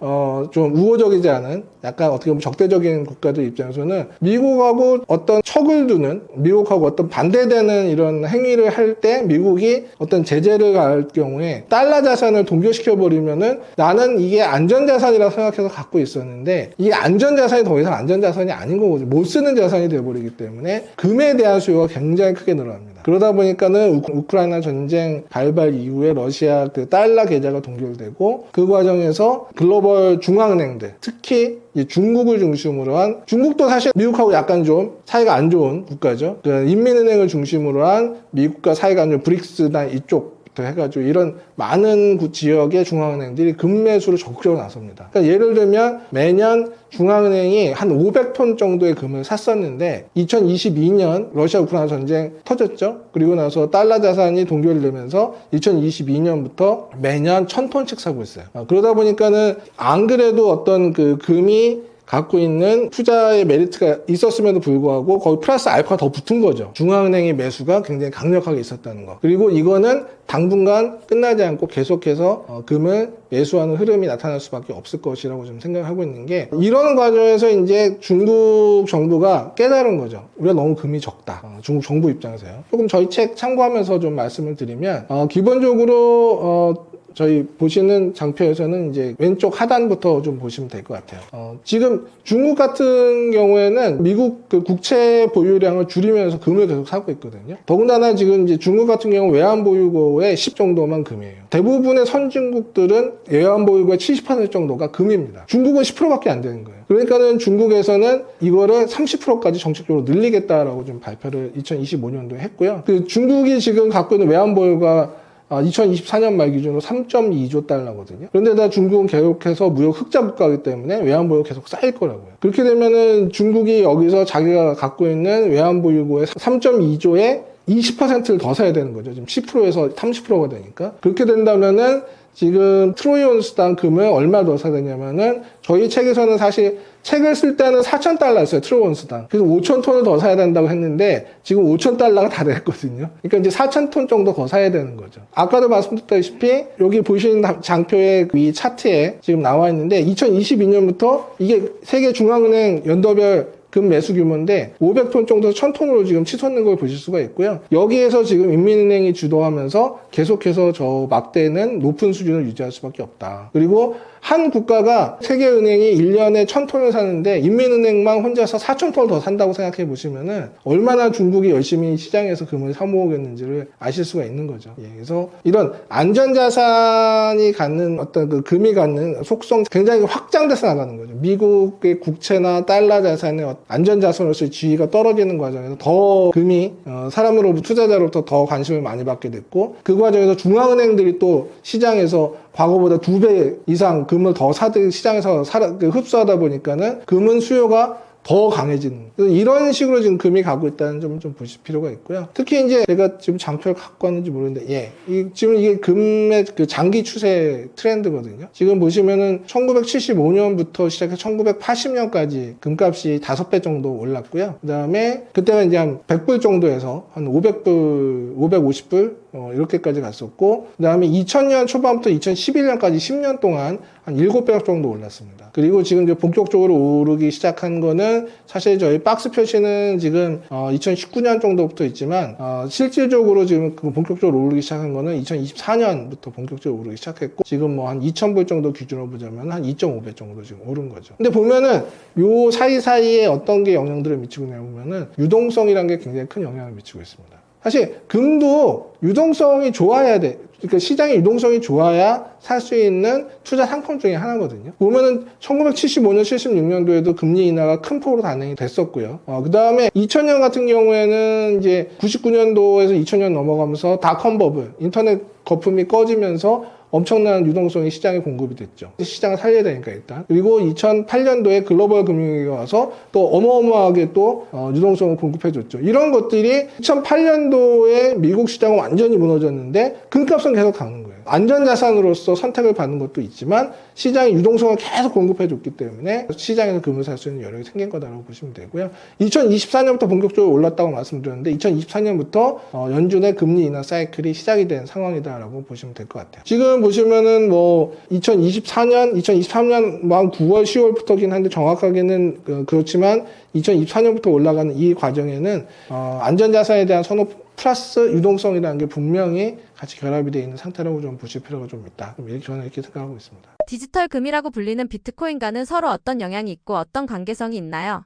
좀 우호적이지 않은 약간 어떻게 보면 적대적인 국가들 입장에서는 미국하고 어떤 척을 두는 미국하고 어떤 반대되는 이런 행위를 할 때 미국이 어떤 제재를 가할 경우에 달러 자산을 동결시켜버리면은 나는 이게 안전자산이라고 생각해서 갖고 있었는데 이게 안전자산이 더 이상 안전자산이 아닌 거거든요. 못 쓰는 자산이 되어버리기 때문에 금에 대한 수요가 굉장히 크게 늘어납니다. 그러다 보니까는 우크라이나 전쟁 발발 이후에 러시아 그 달러 계좌가 동결되고 그 과정에서 글로벌 중앙은행들, 특히 중국을 중심으로 한, 중국도 사실 미국하고 약간 좀 사이가 안 좋은 국가죠. 그 인민은행을 중심으로 한 미국과 사이가 안 좋은 브릭스나 이쪽 해가지고 이런 많은 지역의 중앙은행들이 금매수를 적극적으로 나섭니다. 그러니까 예를 들면 매년 중앙은행이 한 500톤 정도의 금을 샀었는데 2022년 러시아 우크라이나 전쟁 터졌죠. 그리고 나서 달러 자산이 동결되면서 2022년부터 매년 1000톤씩 사고 있어요. 그러다 보니까는 안 그래도 어떤 그 금이 갖고 있는 투자의 메리트가 있었음에도 불구하고 거기 플러스 알파가 더 붙은 거죠. 중앙은행의 매수가 굉장히 강력하게 있었다는 거. 그리고 이거는 당분간 끝나지 않고 계속해서 금을 매수하는 흐름이 나타날 수밖에 없을 것이라고 좀 생각하고 있는 게, 이런 과정에서 이제 중국 정부가 깨달은 거죠. 우리가 너무 금이 적다. 중국 정부 입장에서요. 조금 저희 책 참고하면서 좀 말씀을 드리면, 기본적으로 저희 보시는 장표에서는 이제 왼쪽 하단부터 좀 보시면 될 것 같아요. 지금 중국 같은 경우에는 미국 그 국채 보유량을 줄이면서 금을 계속 사고 있거든요. 더군다나 지금 이제 중국 같은 경우 외환 보유고의 10 정도만 금이에요. 대부분의 선진국들은 외환 보유고의 70% 정도가 금입니다. 중국은 10%밖에 안 되는 거예요. 그러니까는 중국에서는 이거를 30%까지 정책적으로 늘리겠다라고 좀 발표를 2025년도에 했고요. 그 중국이 지금 갖고 있는 외환 보유가 2024년 말 기준으로 3.2조 달러거든요. 그런데다 중국은 계속해서 무역 흑자 국가이기 때문에 외환 보유가 계속 쌓일 거라고요. 그렇게 되면은 중국이 여기서 자기가 갖고 있는 외환 보유고의 3.2조에 20%를 더 사야 되는 거죠. 지금 10%에서 30%가 되니까. 그렇게 된다면은 지금 트로이 온스당 금을 얼마 더 사야 되냐면은 저희 책에서는 사실 책을 쓸 때는 4,000달러였어요. 트로이 온스당. 그래서 5,000톤을 더 사야 된다고 했는데 지금 5,000달러가 다 됐거든요. 그러니까 이제 4,000톤 정도 더 사야 되는 거죠. 아까도 말씀드렸다시피 여기 보시는 장표의 이 차트에 지금 나와 있는데 2022년부터 이게 세계 중앙은행 연도별 금 매수 규모인데 500톤 정도에서 1000톤으로 지금 치솟는 걸 보실 수가 있고요. 여기에서 지금 인민은행이 주도하면서 계속해서 저 막대는 높은 수준을 유지할 수밖에 없다. 그리고 한 국가가 세계은행이 1년에 1000톤을 사는데 인민은행만 혼자서 4000톤을 더 산다고 생각해 보시면은 얼마나 중국이 열심히 시장에서 금을 사모으겠는지를 아실 수가 있는 거죠. 그래서 이런 안전자산이 갖는 어떤 그 금이 갖는 속성 굉장히 확장돼서 나가는 거죠. 미국의 국채나 달러 자산의 안전자산으로서의 지위가 떨어지는 과정에서 더 금이 사람으로부터 투자자로부터 더 관심을 많이 받게 됐고, 그 과정에서 중앙은행들이 또 시장에서 과거보다 2배 이상 금을 더 시장에서 흡수하다 보니까는 금은 수요가 더 강해지는, 이런 식으로 지금 금이 가고 있다는 점 좀 보실 필요가 있고요. 특히 이제 제가 지금 장표를 갖고 왔는지 모르는데, 지금 이게 금의 그 장기 추세 트렌드거든요. 지금 보시면은 1975년부터 시작해서 1980년까지 금값이 5배 정도 올랐고요. 그 다음에 그때가 이제 한 100불 정도에서 한 500불, 550불, 이렇게까지 갔었고, 그 다음에 2000년 초반부터 2011년까지 10년 동안 한 7배 정도 올랐습니다. 그리고 지금 이제 본격적으로 오르기 시작한 거는 사실 저희 박스 표시는 지금 2019년 정도부터 있지만 실질적으로 지금 본격적으로 오르기 시작한 거는 2024년부터 본격적으로 오르기 시작했고, 지금 뭐 한 2000불 정도 기준으로 보자면 한 2.5배 정도 지금 오른 거죠. 근데 보면은 요 사이사이에 어떤 게 영향들을 미치고 있냐 보면은 유동성이라는 게 굉장히 큰 영향을 미치고 있습니다. 사실 금도 유동성이 좋아야 돼. 그러니까 시장의 유동성이 좋아야 살 수 있는 투자 상품 중에 하나거든요. 보면은 1975년, 76년도에도 금리 인하가 큰 폭으로 단행이 됐었고요. 그 다음에 2000년 같은 경우에는 이제 99년도에서 2000년 넘어가면서 닷컴 버블, 인터넷 거품이 꺼지면서 엄청난 유동성이 시장에 공급이 됐죠. 시장을 살려야 되니까 일단. 그리고 2008년도에 글로벌 금융위기가 와서 또 어마어마하게 또 유동성을 공급해줬죠. 이런 것들이 2008년도에 미국 시장은 완전히 무너졌는데 금값은 계속 가는 거예요. 안전자산으로서 선택을 받는 것도 있지만 시장의 유동성을 계속 공급해줬기 때문에 시장에서 금을 살 수 있는 여력이 생긴 거다라고 보시면 되고요. 2024년부터 본격적으로 올랐다고 말씀드렸는데 2024년부터 연준의 금리 인하 사이클이 시작이 된 상황이다라고 보시면 될 것 같아요. 지금 보시면은 뭐 2023년 뭐 한 9월, 10월부터긴 한데 정확하게는 그렇지만 2024년부터 올라가는 이 과정에는 안전자산에 대한 선호 플러스 유동성이라는 게 분명히 같이 결합이 되어 있는 상태라고 좀 보실 필요가 좀 있다. 저는 이렇게 생각하고 있습니다. 디지털 금이라고 불리는 비트코인과는 서로 어떤 영향이 있고 어떤 관계성이 있나요?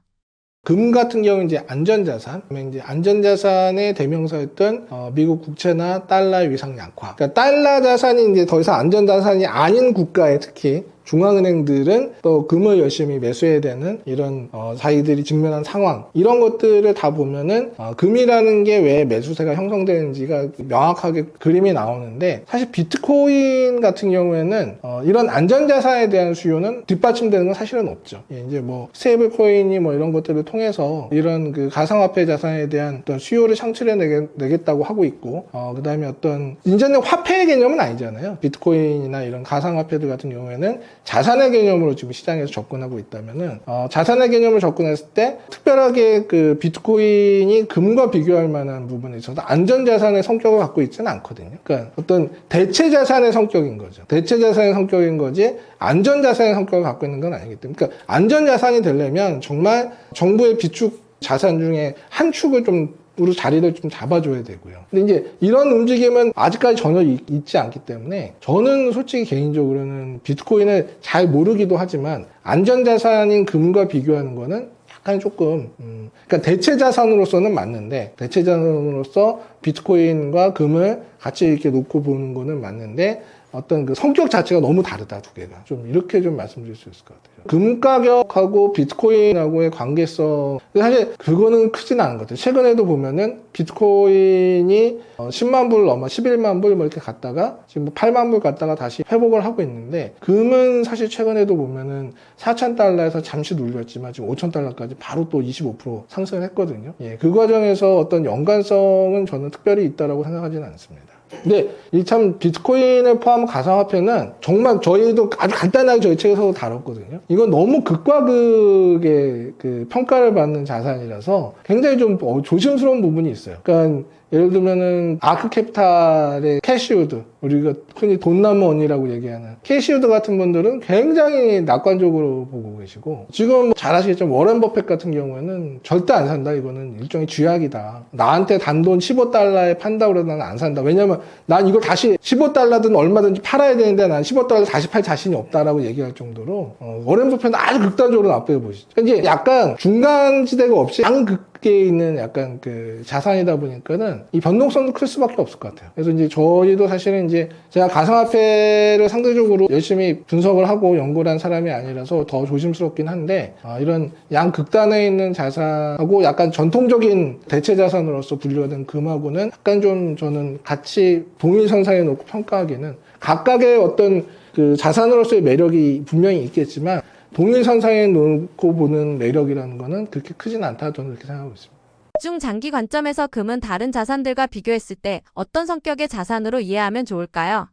금 같은 경우는 이제 안전자산, 이제 안전자산의 대명사였던 미국 국채나 달러의 위상 약화. 그러니까 달러 자산이 이제 더 이상 안전자산이 아닌 국가에 특히 중앙은행들은 또 금을 열심히 매수해야 되는 이런 자기들이 직면한 상황, 이런 것들을 다 보면은 금이라는 게 왜 매수세가 형성되는지가 명확하게 그림이 나오는데, 사실 비트코인 같은 경우에는 이런 안전자산에 대한 수요는 뒷받침되는 건 사실은 없죠. 예, 이제 뭐 스테이블 코인이 뭐 이런 것들을 통해서 이런 그 가상화폐 자산에 대한 어떤 수요를 창출해 내겠다고 하고 있고, 그 다음에 어떤 인제는 화폐의 개념은 아니잖아요. 비트코인이나 이런 가상화폐들 같은 경우에는 자산의 개념으로 지금 시장에서 접근하고 있다면은, 자산의 개념을 접근했을 때 특별하게 그 비트코인이 금과 비교할 만한 부분에 있어서 안전자산의 성격을 갖고 있지는 않거든요. 그러니까 어떤 대체자산의 성격인 거죠. 대체자산의 성격인 거지 안전자산의 성격을 갖고 있는 건 아니기 때문에, 그러니까 안전자산이 되려면 정말 정부의 비축 자산 중에 한 축을 좀 으로 자리를 좀 잡아줘야 되고요. 근데 이제 이런 움직임은 아직까지 전혀 있지 않기 때문에, 저는 솔직히 개인적으로는 비트코인을 잘 모르기도 하지만 안전자산인 금과 비교하는 거는 약간 조금 그러니까 대체자산으로서는 맞는데, 대체자산으로서 비트코인과 금을 같이 이렇게 놓고 보는 거는 맞는데, 어떤 그 성격 자체가 너무 다르다, 두 개가. 좀 이렇게 좀 말씀드릴 수 있을 것 같아요. 금 가격하고 비트코인하고의 관계성, 사실 그거는 크진 않은 것 같아요. 최근에도 보면은 비트코인이 10만 불 넘어 11만 불 뭐 이렇게 갔다가 지금 뭐 8만 불 갔다가 다시 회복을 하고 있는데, 금은 사실 최근에도 보면은 4,000달러에서 잠시 눌렸지만 지금 5,000달러까지 바로 또 25% 상승을 했거든요. 예, 그 과정에서 어떤 연관성은 저는 특별히 있다라고 생각하지는 않습니다. 근데 이 참 비트코인을 포함한 가상화폐는 정말 저희도 아주 간단하게 저희 책에서도 다뤘거든요. 이건 너무 극과 극의 그 평가를 받는 자산이라서 굉장히 좀 조심스러운 부분이 있어요. 그러니까 예를 들면은 아크캐피탈의 캐시우드, 우리가 흔히 돈나무원이라고 얘기하는 캐시우드 같은 분들은 굉장히 낙관적으로 보고 계시고, 지금 잘 아시겠지만 워렌 버핏 같은 경우에는 절대 안 산다. 이거는 일종의 쥐약이다. 나한테 단돈 15달러에 판다고 그래도 나는 안 산다. 왜냐면 난 이걸 다시 15달러든 얼마든지 팔아야 되는데 난 15달러 다시 팔 자신이 없다라고 얘기할 정도로 워렌 버핏은 아주 극단적으로 나쁘게 보시죠. 이제 약간 중간지대가 없이 양극계에 있는 약간 그 자산이다 보니까는 이 변동성도 클 수밖에 없을 것 같아요. 그래서 이제 저희도 사실은 이제 제가 가상화폐를 상대적으로 열심히 분석을 하고 연구를 한 사람이 아니라서 더 조심스럽긴 한데, 이런 양극단에 있는 자산하고 약간 전통적인 대체 자산으로서 분류가 된 금하고는 약간 좀 저는 같이 동일선상에 놓고 평가하기는, 각각의 어떤 그 자산으로서의 매력이 분명히 있겠지만 동일선상에 놓고 보는 매력이라는 거는 그렇게 크진 않다, 저는 그렇게 생각하고 있습니다. 중장기 관점에서 금은 다른 자산들과 비교했을 때 어떤 성격의 자산으로 이해하면 좋을까요?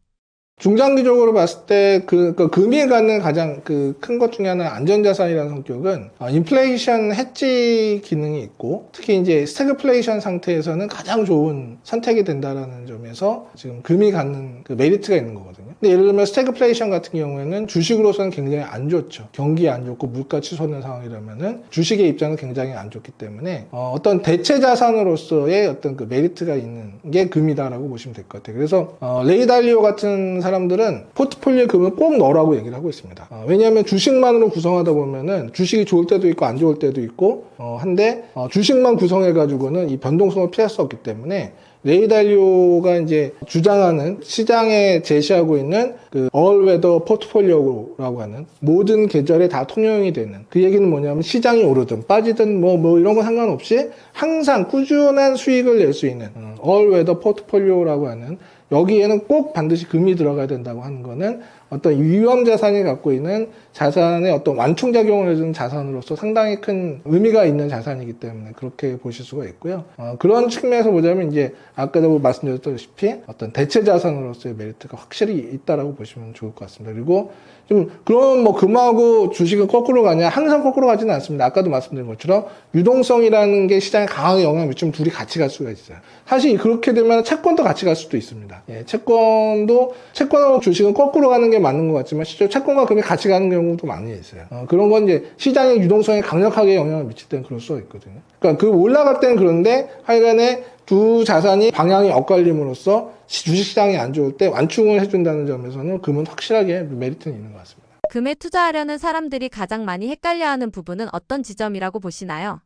중장기적으로 봤을 때 금이 갖는 가장 그 큰 것 중에 하나는 안전자산이라는 성격은 인플레이션 해지 기능이 있고, 특히 이제 스태그플레이션 상태에서는 가장 좋은 선택이 된다라는 점에서 지금 금이 갖는 그 메리트가 있는 거거든요. 근데 예를 들면 스태그플레이션 같은 경우에는 주식으로서는 굉장히 안 좋죠. 경기 안 좋고 물가 치솟는 상황이라면은 주식의 입장은 굉장히 안 좋기 때문에 어떤 대체 자산으로서의 어떤 그 메리트가 있는 게 금이다라고 보시면 될 것 같아요. 그래서 레이 달리오 같은 사람들은 포트폴리오에 금을 꼭 넣으라고 얘기를 하고 있습니다. 왜냐하면 주식만으로 구성하다 보면은 주식이 좋을 때도 있고 안 좋을 때도 있고 한데 주식만 구성해가지고는 이 변동성을 피할 수 없기 때문에, 레이 달리오가 이제 주장하는, 시장에 제시하고 있는 그 all weather 포트폴리오라고 하는, 모든 계절에 다 통용이 되는, 그 얘기는 뭐냐면 시장이 오르든 빠지든 뭐 이런 거 상관없이 항상 꾸준한 수익을 낼 수 있는 all weather 포트폴리오라고 하는, 여기에는 꼭 반드시 금이 들어가야 된다고 하는 거는 어떤 위험 자산이 갖고 있는 자산의 어떤 완충작용을 해주는 자산으로서 상당히 큰 의미가 있는 자산이기 때문에 그렇게 보실 수가 있고요. 그런 측면에서 보자면 이제 아까도 말씀드렸다시피 어떤 대체 자산으로서의 메리트가 확실히 있다라고 보시면 좋을 것 같습니다. 그리고 좀 그럼 뭐 금하고 주식은 거꾸로 가냐? 항상 거꾸로 가지는 않습니다. 아까도 말씀드린 것처럼 유동성이라는 게 시장에 강하게 영향을 미치면 둘이 같이 갈 수가 있어요. 사실 그렇게 되면 채권도 같이 갈 수도 있습니다. 예, 채권하고 주식은 거꾸로 가는 게 맞는 것 같지만 실제로 채권과 금이 같이 가는 경우도 많이 있어요. 그런 건 이제 시장의 유동성에 강력하게 영향을 미칠 때는 그럴 수가 있거든요. 그러니까 그 올라갈 때는 그런데 하여간에 두 자산이 방향이 엇갈림으로써 주식시장이 안 좋을 때 완충을 해준다는 점에서는 금은 확실하게 메리트는 있는 것 같습니다. 금에 투자하려는 사람들이 가장 많이 헷갈려하는 부분은 어떤 지점이라고 보시나요?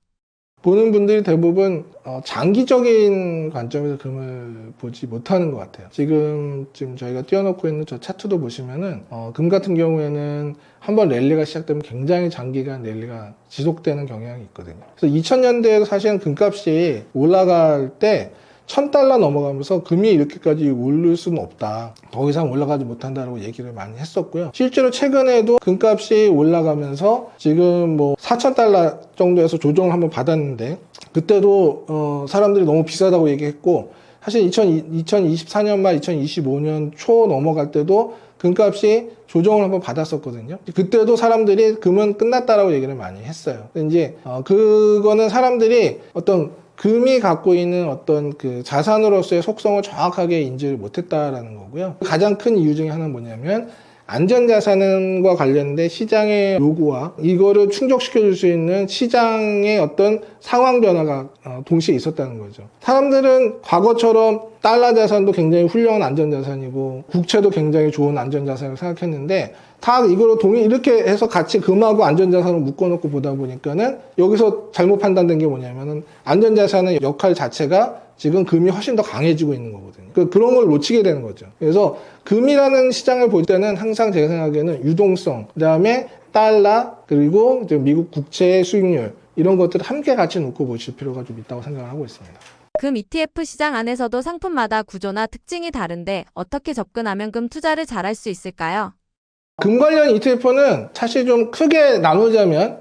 보는 분들이 대부분 장기적인 관점에서 금을 보지 못하는 것 같아요. 지금 저희가 띄워놓고 있는 저 차트도 보시면은 금 같은 경우에는 한번 랠리가 시작되면 굉장히 장기간 랠리가 지속되는 경향이 있거든요. 그래서 2000년대에도 사실은 금값이 올라갈 때 $1000 넘어가면서 금이 이렇게까지 오를 수는 없다. 더 이상 올라가지 못한다라고 얘기를 많이 했었고요. 실제로 최근에도 금값이 올라가면서 지금 뭐 $4000 정도에서 조정을 한번 받았는데 그때도 사람들이 너무 비싸다고 얘기했고 사실 2024년 말 2025년 초 넘어갈 때도 금값이 조정을 한번 받았었거든요. 그때도 사람들이 금은 끝났다라고 얘기를 많이 했어요. 근데 이제 그거는 사람들이 어떤 금이 갖고 있는 어떤 그 자산으로서의 속성을 정확하게 인지를 못했다라는 거고요. 가장 큰 이유 중에 하나는 뭐냐면 안전자산과 관련된 시장의 요구와 이거를 충족시켜 줄 수 있는 시장의 어떤 상황 변화가 동시에 있었다는 거죠. 사람들은 과거처럼 달러 자산도 굉장히 훌륭한 안전자산이고 국채도 굉장히 좋은 안전자산을 생각했는데 다 이거를 이렇게 해서 같이 금하고 안전자산을 묶어놓고 보다 보니까는 여기서 잘못 판단된 게 뭐냐면은 안전자산의 역할 자체가 지금 금이 훨씬 더 강해지고 있는 거거든요. 그런 걸 놓치게 되는 거죠. 그래서 금이라는 시장을 볼 때는 항상 제가 생각에는 유동성, 그 다음에 달러, 그리고 이제 미국 국채의 수익률 이런 것들을 함께 같이 놓고 보실 필요가 좀 있다고 생각을 하고 있습니다. 금 ETF 시장 안에서도 상품마다 구조나 특징이 다른데 어떻게 접근하면 금 투자를 잘할 수 있을까요? 금 관련 ETF는 사실 좀 크게 나누자면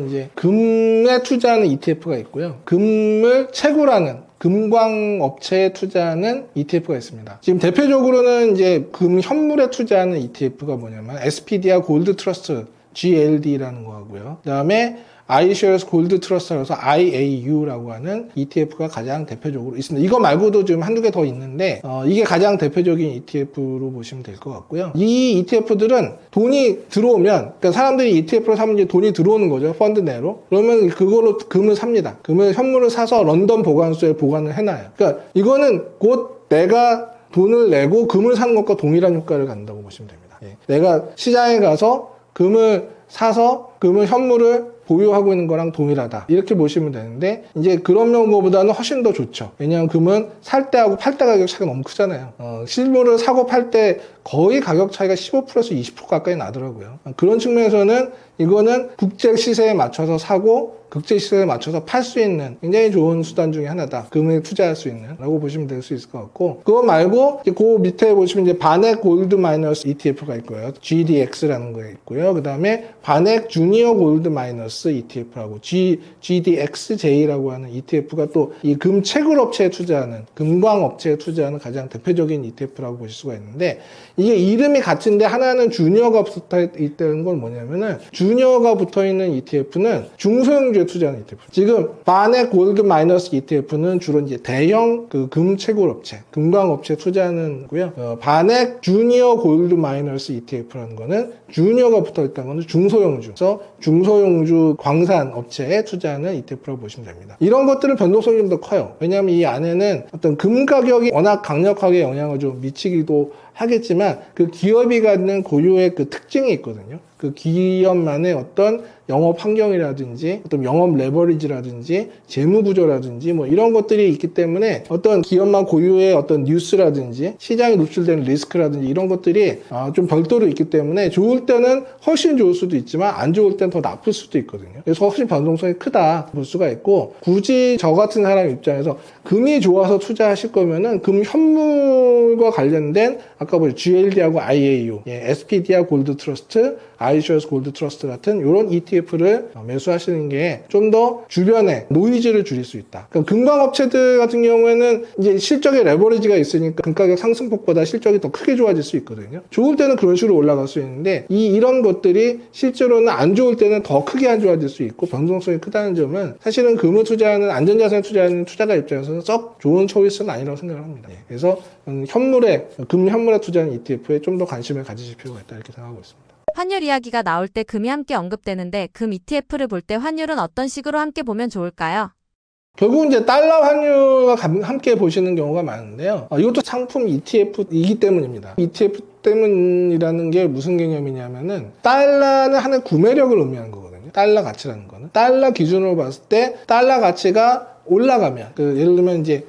이제 금에 투자하는 ETF가 있고요. 금을 채굴하는 금광 업체에 투자하는 ETF가 있습니다. 지금 대표적으로는 이제 금 현물에 투자하는 ETF가 뭐냐면 SPD와 골드 트러스트 GLD라는 거하고요. 그다음에 iShares 골드 트러스트라서 IAU라고 하는 ETF가 가장 대표적으로 있습니다. 이거 말고도 좀 한두 개 더 있는데 이게 가장 대표적인 ETF로 보시면 될 것 같고요. 이 ETF들은 돈이 들어오면 그러니까 사람들이 ETF로 사면 이제 돈이 들어오는 거죠. 펀드 내로. 그러면 그걸로 금을 삽니다. 금을 현물을 사서 런던 보관소에 보관을 해놔요. 그러니까 이거는 곧 내가 돈을 내고 금을 사는 것과 동일한 효과를 갖는다고 보시면 됩니다. 내가 시장에 가서 금을 사서 금을 현물을 보유하고 있는 거랑 동일하다 이렇게 보시면 되는데 이제 그런 경우보다는 훨씬 더 좋죠. 왜냐하면 금은 살 때하고 팔 때 가격 차이가 너무 크잖아요. 실물을 사고 팔 때 거의 가격 차이가 15%에서 20% 가까이 나더라고요. 그런 측면에서는 이거는 국제 시세에 맞춰서 사고 국제 시세에 맞춰서 팔 수 있는 굉장히 좋은 수단 중에 하나다. 금에 투자할 수 있는 라고 보시면 될 수 있을 것 같고 그거 말고 그 밑에 보시면 이제 반액 골드 마이너스 ETF가 있고요. GDX라는 거 있고요. 그 다음에 반액 주니어 골드 마이너스 ETF라고 GDXJ라고 하는 ETF가 또 이 금 채굴 업체에 투자하는 금광 업체에 투자하는 가장 대표적인 ETF라고 보실 수가 있는데 이게 이름이 같은데 하나는 주니어가 붙어 있다는 건 뭐냐면은 주니어가 붙어 있는 ETF는 중소형주에 투자하는 ETF. 지금 반액 골드 마이너스 ETF는 주로 이제 대형 그 금 채굴 업체, 금광 업체에 투자하는 거고요. 반액 주니어 골드 마이너스 ETF라는 거는 주니어가 붙어 있다는 거는 중소형주. 그래서 중소형주 광산 업체에 투자하는 ETF라고 보시면 됩니다. 이런 것들은 변동성이 좀 더 커요. 왜냐하면 이 안에는 어떤 금 가격이 워낙 강력하게 영향을 좀 미치기도 하겠지만 그 기업이 갖는 고유의 그 특징이 있거든요. 그 기업만의 어떤 영업 환경이라든지 어떤 영업 레버리지라든지 재무 구조라든지 뭐 이런 것들이 있기 때문에 어떤 기업만 고유의 어떤 뉴스라든지 시장에 노출되는 리스크라든지 이런 것들이 좀 별도로 있기 때문에 좋을 때는 훨씬 좋을 수도 있지만 안 좋을 때는 더 나쁠 수도 있거든요. 그래서 훨씬 변동성이 크다 볼 수가 있고 굳이 저 같은 사람 입장에서 금이 좋아서 투자하실 거면은 금 현물과 관련된 아까 보신 GLD하고 IAU, SPD와 골드 트러스트, iShares 골드 트러스트 같은 이런 ETF를 매수하시는 게 좀 더 주변에 노이즈를 줄일 수 있다. 그러니까 금광업체들 같은 경우에는 이제 실적에 레버리지가 있으니까 금가격 상승폭보다 실적이 더 크게 좋아질 수 있거든요. 좋을 때는 그런 식으로 올라갈 수 있는데 이런 것들이 실제로는 안 좋을 때는 더 크게 안 좋아질 수 있고 변동성이 크다는 점은 사실은 금을 투자하는 안전자산에 투자하는 투자자 입장에서는 썩 좋은 초이스는 아니라고 생각을 합니다. 그래서 금 현물에 투자하는 ETF에 좀 더 관심을 가지실 필요가 있다 이렇게 생각하고 있습니다. 환율 이야기가 나올 때 금이 함께 언급되는데 금 ETF를 볼 때 환율은 어떤 식으로 함께 보면 좋을까요? 결국 이제 달러 환율과 함께 보시는 경우가 많은데요. 이것도 상품 ETF이기 때문입니다. ETF 때문이라는 게 무슨 개념이냐면은 달러는 하나의 구매력을 의미하는 거거든요. 달러 가치라는 거는. 달러 기준으로 봤을 때 달러 가치가 올라가면 예를 들면 이제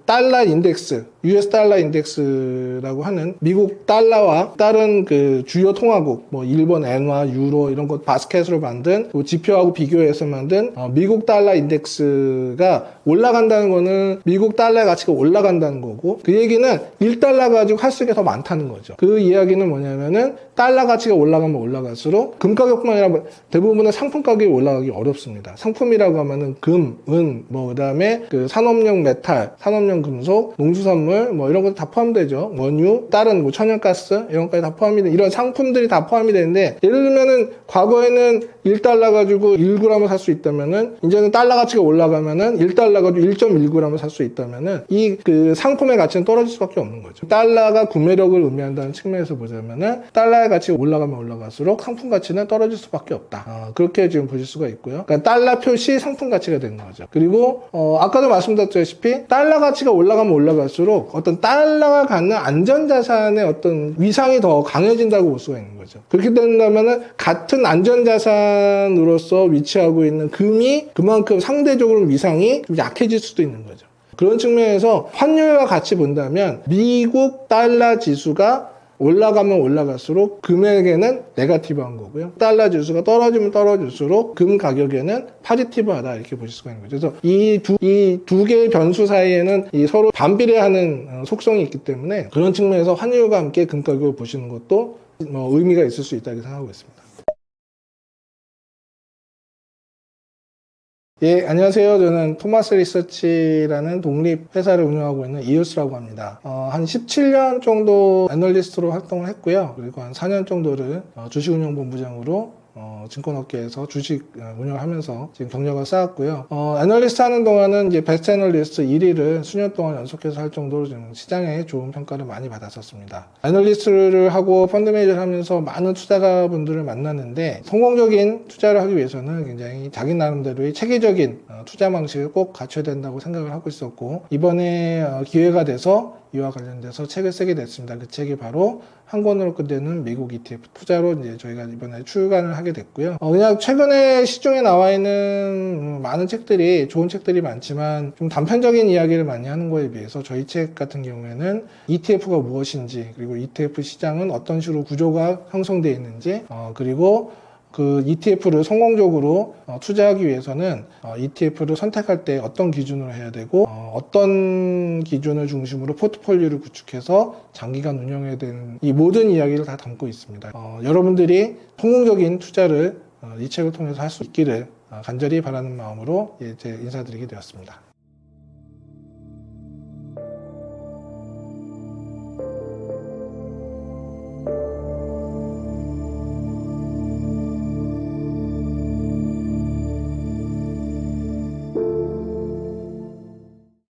달러 인덱스, US 달러 인덱스라고 하는 미국 달러와 다른 주요 통화국 뭐 일본 엔화, 유로 이런 것 바스켓으로 만든 지표하고 비교해서 만든 미국 달러 인덱스가 올라간다는 거는 미국 달러의 가치가 올라간다는 거고, 그 얘기는 1달러 가지고 할 수 있는 게 더 많다는 거죠. 그 이야기는 뭐냐면은 달러 가치가 올라가면 올라갈수록 금 가격뿐만 아니라 대부분의 상품 가격이 올라가기 어렵습니다. 상품이라고 하면은 금, 은, 뭐 그다음에 산업용 메탈, 산업용 금속, 농수산물 뭐 이런 것도 다 포함되죠. 원유, 다른 뭐 천연가스 이런 것까지 다 포함이 돼. 이런 상품들이 다 포함이 되는데, 예를 들면은 과거에는 1달러 가지고 1g을 살 수 있다면은 이제는 달러 가치가 올라가면은 1달러 가지고 1.1g을 살 수 있다면은 이 상품의 가치는 떨어질 수밖에 없는 거죠. 달러가 구매력을 의미한다는 측면에서 보자면은 달러의 가치가 올라가면 올라갈수록 상품 가치는 떨어질 수밖에 없다. 그렇게 지금 보실 수가 있고요. 그러니까 달러 표시 상품 가치가 되는 거죠. 그리고 아까도 말씀드렸다시피 달러 가치가 올라가면 올라갈수록 어떤 달러가 갖는 안전자산의 어떤 위상이 더 강해진다고 볼 수가 있는 거죠. 그렇게 된다면은 같은 안전자산으로서 위치하고 있는 금이 그만큼 상대적으로 위상이 좀 약해질 수도 있는 거죠. 그런 측면에서 환율과 같이 본다면 미국 달러 지수가 올라가면 올라갈수록 금액에는 네거티브한 거고요. 달러 지수가 떨어지면 떨어질수록 금 가격에는 파지티브하다, 이렇게 보실 수가 있는 거죠. 그래서 이 두 개의 변수 사이에는 서로 반비례하는 속성이 있기 때문에 그런 측면에서 환율과 함께 금 가격을 보시는 것도 의미가 있을 수 있다고 생각하고 있습니다. 예, 안녕하세요. 저는 토마스 리서치라는 독립 회사를 운영하고 있는 이우스라고 합니다. 한 17년 정도 애널리스트로 활동을 했고요. 그리고 한 4년 정도를 주식운용본부장으로 증권업계에서 주식 운영을 하면서 지금 경력을 쌓았고요. 애널리스트 하는 동안은 이제 베스트 애널리스트 1위를 수년 동안 연속해서 할 정도로 지금 시장에 좋은 평가를 많이 받았었습니다. 애널리스트를 하고 펀드 매니저를 하면서 많은 투자가분들을 만났는데, 성공적인 투자를 하기 위해서는 굉장히 자기 나름대로의 체계적인 투자 방식을 꼭 갖춰야 된다고 생각을 하고 있었고, 이번에 기회가 돼서 이와 관련돼서 책을 쓰게 됐습니다. 그 책이 바로 한 권으로 끝내는 미국 ETF 투자로 이제 저희가 이번에 출간을 하게 됐고요. 그냥 최근에 시중에 나와 있는 많은 책들이 좋은 책들이 많지만 좀 단편적인 이야기를 많이 하는 거에 비해서 저희 책 같은 경우에는 ETF가 무엇인지, 그리고 ETF 시장은 어떤 식으로 구조가 형성되어 있는지, 그리고 그 ETF를 성공적으로 투자하기 위해서는 ETF를 선택할 때 어떤 기준으로 해야 되고, 어떤 기준을 중심으로 포트폴리오를 구축해서 장기간 운영해야 되는 이 모든 이야기를 다 담고 있습니다. 여러분들이 성공적인 투자를 이 책을 통해서 할 수 있기를 간절히 바라는 마음으로 이제 인사드리게 되었습니다.